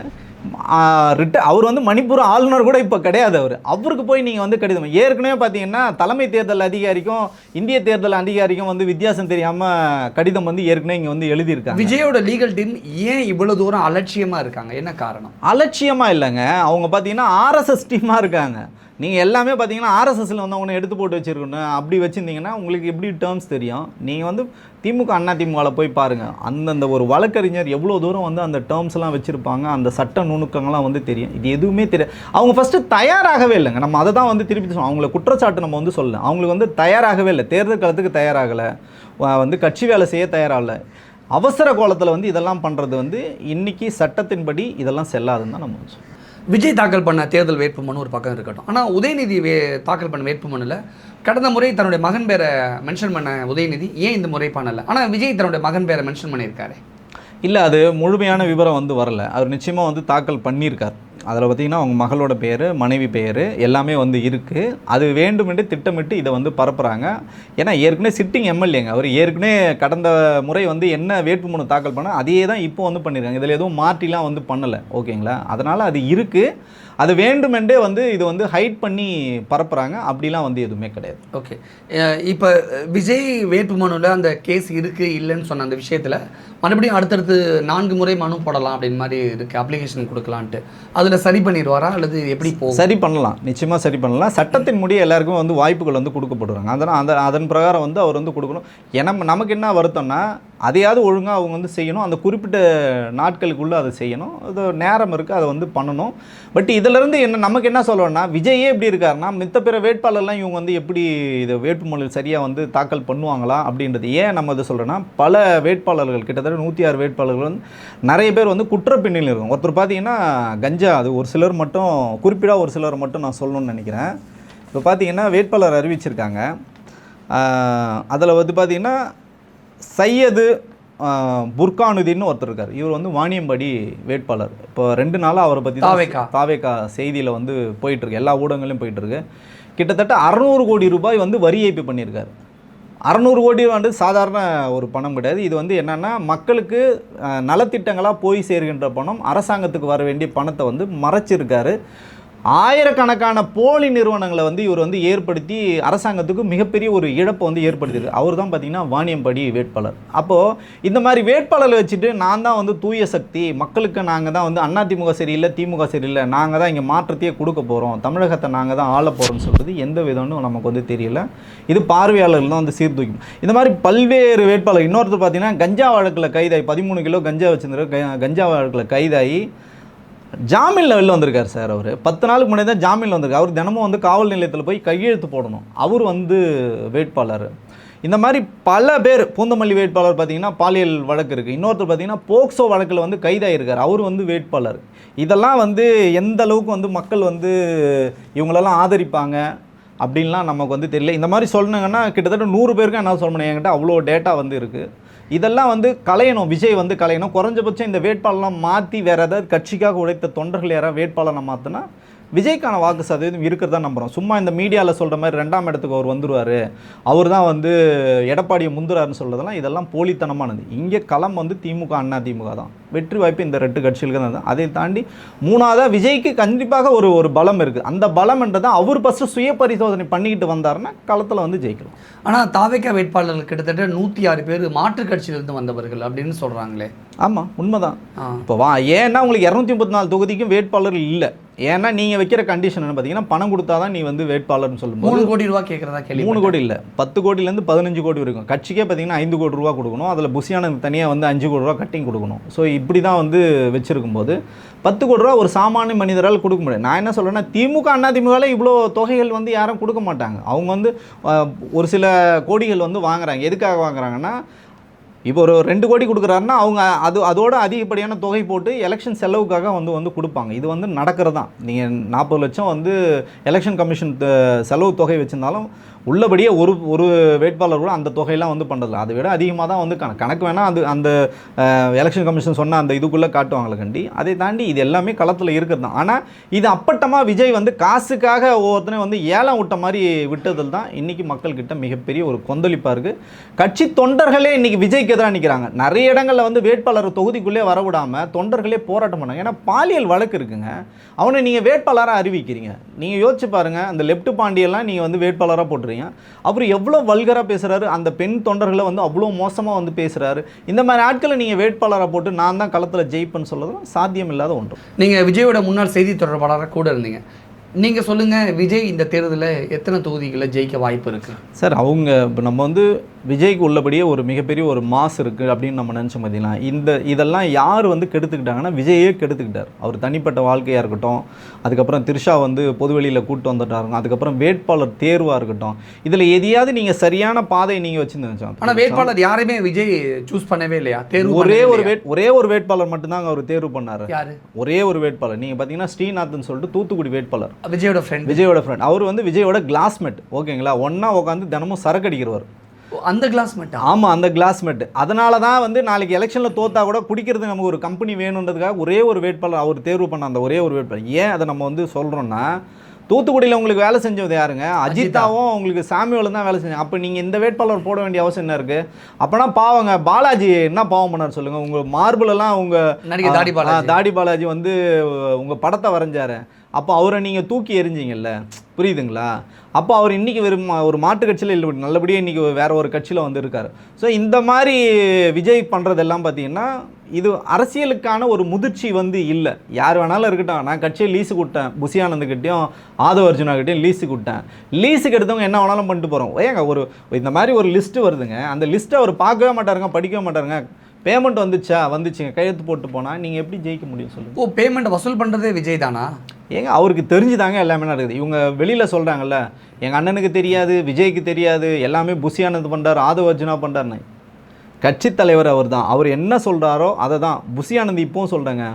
அவர் வந்து மணிப்பூர் ஆளுநர் கூட இப்போ கிடையாது. அவருக்கு போய் நீங்கள் வந்து கடிதம் ஏற்கனவே பார்த்தீங்கன்னா தலைமை தேர்தல் அதிகாரிக்கும் இந்திய தேர்தல் அதிகாரிக்கும் வந்து வித்தியாசம் தெரியாமல் கடிதம் வந்து ஏற்கனவே இங்கே வந்து எழுதியிருக்காங்க. விஜயோட லீகல் டீம் ஏன் இவ்வளோ தூரம் அலட்சியமாக இருக்காங்க, என்ன காரணம்? அலட்சியமாக இல்லைங்க, அவங்க பார்த்தீங்கன்னா ஆர்எஸ்எஸ் டீமாக இருக்காங்க. நீங்கள் எல்லாமே பார்த்தீங்கன்னா ஆர்எஸ்எஸ்ல வந்து அவனை எடுத்து போட்டு வச்சுருக்கணும். அப்படி வச்சுருந்தீங்கன்னா உங்களுக்கு எப்படி டேர்ம்ஸ் தெரியும்? நீங்கள் வந்து திமுக அண்ணா திமுகவில் போய் பாருங்கள், அந்தந்த ஒரு வழக்கறிஞர் எவ்வளோ தூரம் வந்து அந்த டேர்ம்ஸ்லாம் வச்சுருப்பாங்க, அந்த சட்ட நுணுக்கங்கள்லாம் வந்து தெரியும். இது எதுவுமே தெரியாது. அவங்க ஃபஸ்ட்டு தயாராகவே இல்லைங்க. நம்ம அதை தான் வந்து திருப்பி சொல்லுவோம். அவங்கள குற்றச்சாட்டு நம்ம வந்து சொல்லலாம். அவங்களுக்கு வந்து தயாராகவே இல்லை, தேர்தல் காலத்துக்கு தயாராகலை, வந்து கட்சி வேலை செய்ய தயாராகலை. அவசர கோலத்தில் வந்து இதெல்லாம் பண்ணுறது வந்து இன்றைக்கி சட்டத்தின்படி இதெல்லாம் செல்லாதுன்னு தான் நம்ம சொல்லுவோம். விஜய் தாக்கல் பண்ண தேர்தல் வேட்புமனு ஒரு பக்கம் இருக்கட்டும், ஆனால் உதயநிதி தாக்கல் பண்ண வேட்புமனுல கடந்த முறை தன்னுடைய மகன் பேரை மென்ஷன் பண்ண உதயநிதி ஏன் இந்த முறை பண்ணலை? ஆனால் விஜய் தன்னுடைய மகன் பேரை மென்ஷன் பண்ணியிருக்காரு. இல்லை, அது முழுமையான விவரம் வந்து வரல. அவர் நிச்சயமாக வந்து தாக்கல் பண்ணியிருக்கார். அதில் பார்த்திங்கன்னா அவங்க மகளோட பேர், மனைவி பேர் எல்லாமே வந்து இருக்குது. அது வேண்டுமென்று திட்டமிட்டு இதை வந்து பரப்புகிறாங்க. ஏன்னா ஏற்கனவே சிட்டிங் எம்எல்ஏங்க அவர். ஏற்கனவே கடந்த முறை வந்து என்ன வேட்புமனு தாக்கல் பண்ண அதையே தான் இப்போ வந்து பண்ணியிருக்காங்க. இதில் எதுவும் மாற்றிலாம் வந்து பண்ணலை, ஓகேங்களா? அதனால் அது இருக்குது. அது வேண்டுமென்றே வந்து இது வந்து ஹைட் பண்ணி பரப்புகிறாங்க. அப்படிலாம் வந்து எதுவுமே கிடையாது. ஓகே, இப்போ விஜய் வேட்புமனுவில் அந்த கேஸ் இருக்குது இல்லைன்னு சொன்ன அந்த விஷயத்தில் மறுபடியும் அடுத்தடுத்து 4 முறை மனு போடலாம் அப்படின்னு மாதிரி இருக்குது, அப்ளிகேஷன் கொடுக்கலான்ட்டு. அதில் சரி பண்ணிடுவாரா அல்லது எப்படி போகும்? சரி பண்ணலாம், நிச்சயமாக சரி பண்ணலாம். சட்டத்தின் முடிய எல்லாருக்கும் வந்து வாய்ப்புகள் வந்து கொடுக்கப்படுறாங்க. அதன் பிரகாரம் வந்து அவர் வந்து கொடுக்கணும். ஏன்னா நமக்கு என்ன வருத்தம்னா அதையாவது ஒழுங்காக அவங்க வந்து செய்யணும். அந்த குறிப்பிட்ட நாட்களுக்குள்ளே அதை செய்யணும். அது நேரம் இருக்குது, அதை வந்து பண்ணணும். பட் இதிலேருந்து நமக்கு என்ன சொல்லணும்னா விஜயே எப்படி இருக்காருன்னா மித்த பிற வேட்பாளர்லாம் இவங்க வந்து எப்படி இதை வேட்புமனு சரியாக வந்து தாக்கல் பண்ணுவாங்களா அப்படின்றது. ஏன் நம்ம இதை சொல்கிறோன்னா பல வேட்பாளர்கள் கிட்டத்தட்ட 106 வேட்பாளர்கள் வந்து நிறைய பேர் வந்து குற்றப்பின்னணியில் இருக்கும். ஒருத்தர் பார்த்தீங்கன்னா கஞ்சா, அது ஒரு சிலர் மட்டும் குறிப்பிட ஒரு சிலர் மட்டும் நான் சொல்லணும்னு நினைக்கிறேன். இப்போ பார்த்தீங்கன்னா வேட்பாளர் அறிவிச்சிருக்காங்க. அதில் வந்து பார்த்தீங்கன்னா சையது புர்கானுதீன் ஒருத்தர் இருக்கார். இவர் வந்து வாணியம்பாடி வேட்பாளர். இப்போ 2 நாளாக அவரை பற்றி தாவேகா செய்தியில் வந்து போயிட்டுருக்கு, எல்லா ஊடகங்களையும் போயிட்டுருக்கு. கிட்டத்தட்ட 600 கோடி ரூபாய் வந்து வரி ஏய்ப்பு பண்ணியிருக்காரு. 600 கோடி வந்து சாதாரண ஒரு பணம் கிடையாது. இது வந்து என்னென்னா மக்களுக்கு நலத்திட்டங்களாக போய் சேர்கின்ற பணம், அரசாங்கத்துக்கு வர வேண்டிய பணத்தை வந்து மறைச்சிருக்காரு. ஆயிரக்கணக்கான போலி நிறுவனங்களை வந்து இவர் வந்து ஏற்படுத்தி அரசாங்கத்துக்கு மிகப்பெரிய ஒரு இழப்பை வந்து ஏற்படுத்தியிருக்கு. அவர் தான் பார்த்திங்கன்னா வாணியம்பாடி வேட்பாளர். அப்போது இந்த மாதிரி வேட்பாளரை வச்சுட்டு நான் தான் வந்து தூய சக்தி, மக்களுக்கு நாங்கள் தான் வந்து அதிமுக சரியில்லை, திமுக சரியில்லை, நாங்கள் தான் இங்கே மாற்றத்தையே கொடுக்க போகிறோம், தமிழகத்தை நாங்கள் தான் ஆள போகிறோம்னு சொல்கிறது எந்த விதம்னு நமக்கு வந்து தெரியல. இது பார்வையாளர்கள் தான் வந்து சீர்தூக்கணும். இந்த மாதிரி பல்வேறு வேட்பாளர். இன்னொருத்தர் பார்த்திங்கன்னா கஞ்சா வழக்கில் கைதாகி 13 கிலோ கஞ்சா வச்சுருந்தார். கஞ்சா வழக்கில் கைதாகி ஜாமீனில் வெளில வந்திருக்கார் சார். அவர் 10 நாளுக்கு முன்னாடி தான் ஜாமீனில் வந்திருக்கார். அவர் தினமும் வந்து காவல் நிலையத்தில் போய் கையெழுத்து போடணும். அவர் வந்து வேட்பாளர். இந்த மாதிரி பல பேர். பூந்தமல்லி வேட்பாளர் பார்த்திங்கன்னா பாலியல் வழக்கு இருக்குது. இன்னொருத்தர் பார்த்திங்கன்னா போக்சோ வழக்கில் வந்து கைதாகிருக்கார். அவர் வந்து வேட்பாளர். இதெல்லாம் வந்து எந்த அளவுக்கு வந்து மக்கள் வந்து இவங்களெல்லாம் ஆதரிப்பாங்க அப்படின்லாம் நமக்கு வந்து தெரியல. இந்த மாதிரி சொன்னாங்கன்னா கிட்டத்தட்ட 100 பேருக்கு என்ன சொல்ல முடியும், என்கிட்ட அவ்வளோ டேட்டா வந்து இருக்குது. இதெல்லாம் வந்து கலையணும், விஜய் வந்து கலையணும். குறைஞ்சபட்சம் இந்த வேட்பாளர்லாம் மாற்றி வேறு ஏதாவது கட்சிக்காக உழைத்த தொண்டர்கள் யாராவது வேட்பாளரை மாற்றினா விஜய்க்கான வாக்கு சதவீதம் இருக்கிறதா நம்புகிறோம். சும்மா இந்த மீடியாவில் சொல்கிற மாதிரி 2ஆம் இடத்துக்கு அவர் வந்துடுவார், அவர் தான் வந்து எடப்பாடியை முந்துறாருன்னு சொல்கிறதெல்லாம் இதெல்லாம் போலித்தனமானது. இங்கே களம் வந்து திமுக அண்ணா திமுக தான். வெற்றி வாய்ப்பு இந்த 2 கட்சிகளுக்கு தான். அதை தாண்டி 3ஆவதாக விஜய்க்கு கண்டிப்பாக ஒரு பலம் இருக்குது. அந்த பலம்ன்றதை அவர் ஃபஸ்ட்டு சுய பரிசோதனை பண்ணிக்கிட்டு வந்தாருன்னா களத்தில் வந்து ஜெயிக்கலாம். ஆனால் தாவேகா வேட்பாளர்கள் கிட்டத்தட்ட 106 பேர் மாற்றுக் கட்சியிலிருந்து வந்தவர்கள் அப்படின்னு சொல்கிறாங்களே. ஆமாம், உண்மைதான். இப்போ ஏன்னா உங்களுக்கு 234 தொகுதிக்கும் வேட்பாளர் இல்லை. ஏன்னா நீங்கள் வைக்கிற கண்டிஷன் என்ன பார்த்தீங்கன்னா பணம் கொடுத்தா தான் நீ வந்து வேட்பாளர்னு சொல்லும்போது 3 கோடி ரூபா கேட்குறதா கேள்வி. 3 கோடி இல்லை, 10 கோடியிலேருந்து 15 கோடி வரைக்கும். கட்சிக்கே பார்த்தீங்கன்னா 5 கோடி ரூபா கொடுக்கணும். அதில் புசியான தனியாக வந்து 5 கோடி ரூபா கட்டிங் கொடுக்கணும். ஸோ இப்படி தான் வந்து வச்சுருக்கும்போது 10 கோடி ரூபா ஒரு சாமானிய மனிதரால் கொடுக்க முடியாது. நான் என்ன சொல்கிறேன்னா திமுக அண்ணா திமுகவில் இவ்வளோ தொகைகள் வந்து யாரும் கொடுக்க மாட்டாங்க. அவங்க வந்து ஒரு சில கோடிகள் வந்து வாங்குறாங்க. எதுக்காக வாங்குறாங்கன்னா இப்போ ஒரு 2 கோடி கொடுக்குறாருன்னா அவங்க அதோட அதிகப்படியான தொகை போட்டு எலெக்ஷன் செலவுக்காக வந்து கொடுப்பாங்க. இது வந்து நடக்கிறது தான். நீங்கள் 40 லட்சம் வந்து எலெக்ஷன் கமிஷன் செலவு தொகை வச்சுருந்தாலும் உள்ளபடியே ஒரு வேட்பாளர் கூட அந்த தொகையெல்லாம் வந்து பண்ணுறதில்ல. அதை விட அதிகமாக தான் வந்து கணக்கு வேணால் அந்த எலெக்ஷன் கமிஷன் சொன்ன அந்த இதுக்குள்ளே காட்டுவாங்களே கண்டி. அதை தாண்டி இது எல்லாமே களத்தில் இருக்கிறது தான். ஆனால் இது அப்பட்டமாக விஜய் வந்து காசுக்காக ஒவ்வொருத்தனையும் வந்து ஏலம் விட்ட மாதிரி விட்டதில் தான் இன்றைக்கி மக்கள்கிட்ட மிகப்பெரிய ஒரு கொந்தளிப்பாக இருக்குது. கட்சி தொண்டர்களே இன்றைக்கி விஜய்க்கு எதிராக நிற்கிறாங்க. நிறைய இடங்களில் வந்து வேட்பாளர் தொகுதிக்குள்ளே வரவிடாமல் தொண்டர்களே போராட்டம் பண்ணாங்க. ஏன்னா பாலியல் வழக்கு இருக்குங்க. அவனை நீங்கள் வேட்பாளராக அறிவிக்கிறீங்க. நீங்கள் யோசிச்சு பாருங்கள், அந்த லெஃப்ட் பாண்டியெல்லாம் நீங்கள் வந்து வேட்பாளராக போட்டுறீங்க. அவர் எவ்வளோ வல்கராக பேசுகிறாரு, அந்த பெண் தொண்டர்களை வந்து அவ்வளோ மோசமாக வந்து பேசுகிறாரு. இந்த மாதிரி ஆட்களை நீங்கள் வேட்பாளராக போட்டு நான் தான் களத்தில் ஜெயிப்பேன்னு சொல்கிறதும் சாத்தியம் இல்லாத ஒன்று. நீங்கள் விஜயோட முன்னாள் செய்தி தொடர்பாளராக கூட இருந்தீங்க. நீங்கள் சொல்லுங்கள், விஜய் இந்த தேர்தலில் எத்தனை தொகுதிகளில் ஜெயிக்க வாய்ப்பு இருக்குது? சார் அவங்க இப்போ நம்ம வந்து விஜய்க்கு உள்ளபடியே ஒரு மிகப்பெரிய ஒரு மாஸ் இருக்குது அப்படின்னு நம்ம நினச்சோம். பார்த்தீங்கன்னா இதெல்லாம் யார் வந்து கெடுத்துக்கிட்டாங்கன்னா விஜயே கெடுத்துக்கிட்டார். அவர் தனிப்பட்ட வாழ்க்கையாக இருக்கட்டும், அதுக்கப்புறம் திரிஷா வந்து பொதுவெளியில் கூப்பிட்டு வந்துட்டாருங்க, அதுக்கப்புறம் வேட்பாளர் தேர்வாக இருக்கட்டும், இதில் எதையாவது நீங்கள் சரியான பாதையை நீங்கள் வச்சுருந்தோம். ஆனால் வேட்பாளர் யாரையுமே விஜய் சூஸ் பண்ணவே இல்லையா? தேர்வு ஒரே ஒரு வேட்பாளர் மட்டும்தாங்க அவர் தேர்வு பண்ணார். யார்? ஒரே ஒரு வேட்பாளர். நீங்கள் பார்த்தீங்கன்னா ஸ்ரீநாத்னு சொல்லிட்டு தூத்துக்குடி வேட்பாளர், விஜயோட ஃப்ரெண்ட். அவர் வந்து விஜயோட கிளாஸ்மேட். ஓகேங்களா, ஒன்றா உட்காந்து தினமும் சரக்கு அடிக்கிறவர். அந்த கிளாஸ்மேட்? ஆமாம், அந்த கிளாஸ்மேட். அதனால தான் வந்து நாளைக்கு எலெக்ஷனில் தோத்தா கூட குடிக்கிறதுக்கு நமக்கு ஒரு கம்பெனி வேணுன்றதுக்காக ஒரே ஒரு வேட்பாளர் அவர் தேர்வு பண்ண. அந்த ஒரே ஒரு வேட்பாளர் ஏன் அதை நம்ம வந்து சொல்கிறோன்னா, தூத்துக்குடியில் உங்களுக்கு வேலை செஞ்சது யாருங்க? அஜித்தாவும் உங்களுக்கு சாமியோல தான் வேலை செஞ்சாங்க. அப்போ நீங்கள் இந்த வேட்பாளர் போட வேண்டிய அவசியம் என்ன இருக்குது? அப்போனா பாவங்க பாலாஜி என்ன பாவம் பண்ணார் சொல்லுங்கள்? உங்கள் மார்பிளெல்லாம் உங்கள் தாடி பாலாஜி வந்து உங்கள் படத்தை வரைஞ்சாரு. அப்போ அவரை நீங்கள் தூக்கி எறிஞ்சிங்கல்ல, புரியுதுங்களா? அப்போ அவர் இன்றைக்கி வெறும் ஒரு மாட்டு கட்சியில் இல்லை, நல்லபடியாக இன்றைக்கி வேறு ஒரு கட்சியில் வந்து இருக்கார். ஸோ இந்த மாதிரி விஜய் பண்ணுறதெல்லாம் பார்த்தீங்கன்னா இது அரசியலுக்கான ஒரு முதிர்ச்சி வந்து இல்லை. யார் வேணாலும் இருக்கட்டும், நான் கட்சியை லீஸு கொடுத்தேன், புசியானந்துக்கிட்டையும் ஆதவ அர்ஜுனாக்கிட்டையும் லீஸு கொடுத்தேன். லீஸுக்கு எடுத்தவங்க என்ன வேணாலும் பண்ணிட்டு போகிறோம். ஏங்க இந்த மாதிரி ஒரு லிஸ்ட்டு வருதுங்க, அந்த லிஸ்ட்டை அவர் பார்க்கவே மாட்டாருங்க, படிக்கவே மாட்டாருங்க. பேமெண்ட் வந்துச்சுங்க, கையெழுத்து போட்டு போனால் நீங்கள் எப்படி ஜெயிக்க முடியும் சொல்லுங்கள்? பேமெண்ட் வசூல் பண்ணுறதே விஜய் தானா? ஏங்க அவருக்கு தெரிஞ்சுதாங்க எல்லாமே நடக்குது. இவங்க வெளியில் சொல்கிறாங்கல்ல, எங்கள் அண்ணனுக்கு தெரியாது, விஜய்க்கு தெரியாது, எல்லாமே புசியானது பண்ணுறாரு, ஆதவ அர்ஜுனா பண்ணுறாருன்னு. கட்சி தலைவர் அவர் தான். அவர் என்ன சொல்கிறாரோ அதை தான் புசியானந்த் இப்போவும் சொல்கிறாங்க.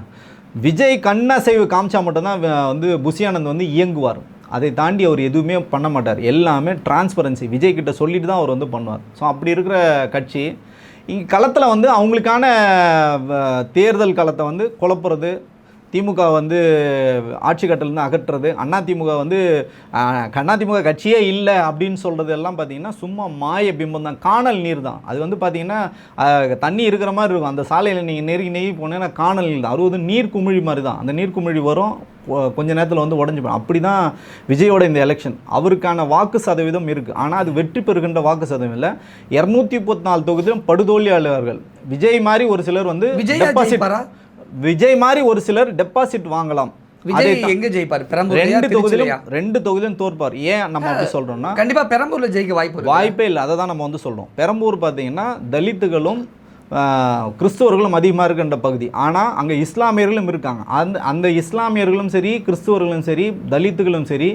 விஜய் கண்ணசைவு காமிச்சா மட்டும்தான் வந்து புசியானந்த் வந்து இயங்குவார். அதை தாண்டி அவர் எதுவுமே பண்ண மாட்டார். எல்லாமே டிரான்ஸ்பரன்சி விஜய் கிட்ட சொல்லிட்டு தான் அவர் வந்து பண்ணுவார். ஸோ அப்படி இருக்கிற கட்சி இங்கே களத்தில் வந்து அவங்களுக்கான தேர்தல் களத்தை வந்து குழப்புறது, திமுக வந்து ஆட்சி கட்டிலேருந்து அகற்றுறது, அதிமுக வந்து அதிமுக கட்சியே இல்லை அப்படின்னு சொல்கிறது எல்லாம் பார்த்திங்கன்னா சும்மா மாய பிம்பம் தான், காணல் நீர் தான். அது வந்து பார்த்திங்கன்னா தண்ணி இருக்கிற மாதிரி இருக்கும். அந்த சாலையில் நீங்கள் நெருங்கி போனீங்கன்னா காணல் நீர் தான். அது வந்து நீர் குமிழி மாதிரி தான். அந்த நீர் குமிழி வரும், கொஞ்ச நேரத்தில் வந்து உடஞ்சி போகும். அப்படி தான் விஜயோட இந்த எலெக்ஷன். அவருக்கான வாக்கு சதவீதம் இருக்குது, ஆனால் அது வெற்றி பெறுகின்ற வாக்கு சதவீதம் இல்லை. 234 தொகுதியிலும் படுதோல்வியாளர்கள். விஜய் மாதிரி ஒரு சிலர் வந்து டெபாசிட் வாங்கலாம். எங்க ஜெயிப்பார்? ரெண்டு தொகுதியிலும் தோற்பார். ஏன் நம்ம அப்படி சொல்றோம்னா, கண்டிப்பா பெரம்பூர்ல ஜெயிக்க வாய்ப்பே இல்லை. அதை தான் நம்ம வந்து சொல்றோம். பெரம்பூர் பார்த்தீங்கன்னா தலித்துகளும் கிறிஸ்துவர்களும் அதிகமாக இருக்கின்ற பகுதி. ஆனால் அங்கே இஸ்லாமியர்களும் இருக்காங்க. அந்த இஸ்லாமியர்களும் சரி, கிறிஸ்துவர்களும் சரி, தலித்துகளும் சரி,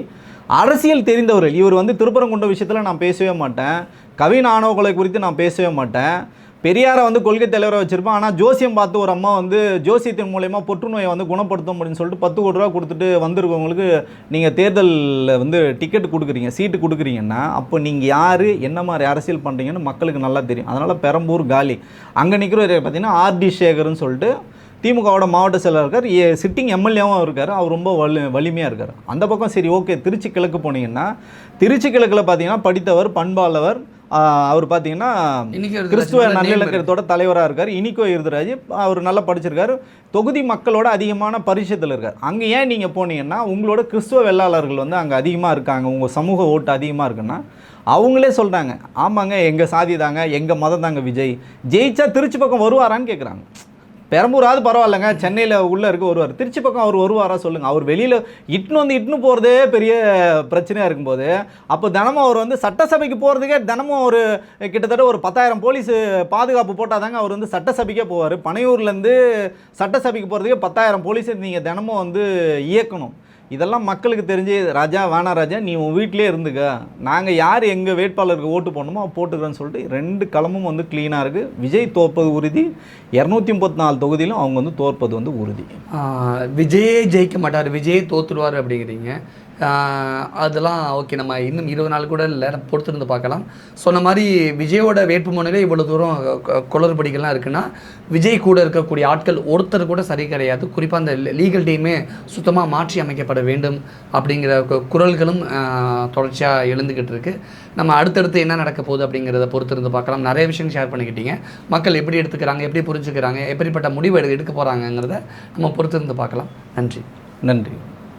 அரசியல் தெரிந்தவர்கள். இவர் வந்து திருப்பரங்குன்ற விஷயத்தில் நான் பேசவே மாட்டேன், கவின் ஆணவ கொலை குறித்து நான் பேசவே மாட்டேன், பெரியாரை வந்து கொள்கை தலைவரை வச்சுருப்பேன். ஆனால் ஜோசியம் பார்த்து ஒரு அம்மா வந்து ஜோசியத்தின் மூலயமா புற்றுநோயை வந்து குணப்படுத்த முடியும்னு சொல்லிட்டு 10 கோடி ரூபா கொடுத்துட்டு வந்திருக்கவங்களுக்கு நீங்கள் தேர்தலில் வந்து டிக்கெட் கொடுக்குறீங்க, சீட்டு கொடுக்குறீங்கன்னா அப்போ நீங்கள் யார், என்ன மாதிரி அரசியல் பண்ணுறீங்கன்னு மக்களுக்கு நல்லா தெரியும். அதனால் பெரம்பூர் காலி. அங்கே நிற்கிற பார்த்தீங்கன்னா ஆர்டி சேகர்னு சொல்லிட்டு திமுகவோட மாவட்ட செயலர் இருக்கார், சிட்டிங் எம்எல்ஏவும் இருக்கார். அவர் ரொம்ப வலிமையாக இருக்கார். அந்த பக்கம் சரி ஓகே. திருச்சி கிழக்கு போனீங்கன்னா திருச்சி கிழக்கில் பார்த்தீங்கன்னா படித்தவர், பண்பாளவர், அவர் பார்த்தீங்கன்னா கிறிஸ்துவ நல்லிணக்கத்தோட தலைவராக இருக்கார். இனிக்கோ இருந்தராஜ், அவர் நல்லா படிச்சிருக்காரு. தொகுதி மக்களோட அதிகமான பரிசயத்தில் இருக்கார். அங்கே ஏன் நீங்கள் போனீங்கன்னா உங்களோட கிறிஸ்துவ வெள்ளாளர்கள் வந்து அங்கே அதிகமாக இருக்காங்க, உங்கள் சமூக ஓட்டு அதிகமாக இருக்குன்னா அவங்களே சொல்கிறாங்க, ஆமாங்க எங்கள் சாதி தாங்க, எங்கள் மதம் தாங்க விஜய். ஜெயிச்சா திருச்சி பக்கம் வருவாரான்னு கேட்குறாங்க. பெரம்பூராது பரவாயில்லைங்க, சென்னையில் உள்ளே இருக்க வருவார், திருச்சி பக்கம் அவர் வருவாரா சொல்லுங்கள்? அவர் வெளியில் இட்டுன்னு போகிறதே பெரிய பிரச்சனையாக இருக்கும்போது, அப்போ தினமும் அவர் வந்து சட்டசபைக்கு போகிறதுக்கே தினமும் ஒரு கிட்டத்தட்ட ஒரு 10,000 போலீஸ் பாதுகாப்பு போட்டால் தாங்க அவர் வந்து சட்டசபைக்கே போவார். பனையூர்லேருந்து சட்டசபைக்கு போகிறதுக்கே 10,000 போலீஸ் நீங்கள் தினமும் வந்து இயக்கணும். இதெல்லாம் மக்களுக்கு தெரிஞ்சு, ராஜா வேணா ராஜா நீ உன் வீட்டிலே இருந்துக்க, நாங்கள் யார் எங்கள் வேட்பாளருக்கு ஓட்டு போடணுமோ போட்டுக்கிறேன்னு சொல்லிட்டு 2 களமும் வந்து க்ளீனாக இருக்குது. விஜய் தோற்பது உறுதி, 234 தொகுதியிலும் அவங்க வந்து தோற்பது வந்து உறுதி. விஜயே ஜெயிக்க மாட்டார், விஜயே தோற்றுடுவார் அப்படிங்கிறீங்க. அதெல்லாம் ஓகே, நம்ம இன்னும் 20 நாள் கூட இல்லை, பொறுத்திருந்து பார்க்கலாம். சொன்ன மாதிரி விஜயோட வேட்புமனுவில் இவ்வளோ தூரம் குளறுபடிகள்லாம் இருக்குன்னா விஜய் கூட இருக்கக்கூடிய ஆட்கள் ஒருத்தர் கூட சரி கிடையாது. குறிப்பாக அந்த லீகல் டீமே சுத்தமாக மாற்றி அமைக்கப்பட வேண்டும் அப்படிங்கிற குரல்களும் தொடர்ச்சியாக எழுந்துக்கிட்டு இருக்குது. நம்ம அடுத்தடுத்து என்ன நடக்க போகுது அப்படிங்கிறத பொறுத்திருந்து பார்க்கலாம். நிறைய விஷயம் ஷேர் பண்ணிக்கிட்டீங்க. மக்கள் எப்படி எடுத்துக்கிறாங்க, எப்படி புரிஞ்சுக்கிறாங்க, எப்படிப்பட்ட முடிவு எடுக்க போகிறாங்கங்கிறத நம்ம பொறுத்திருந்து பார்க்கலாம். நன்றி. நன்றி.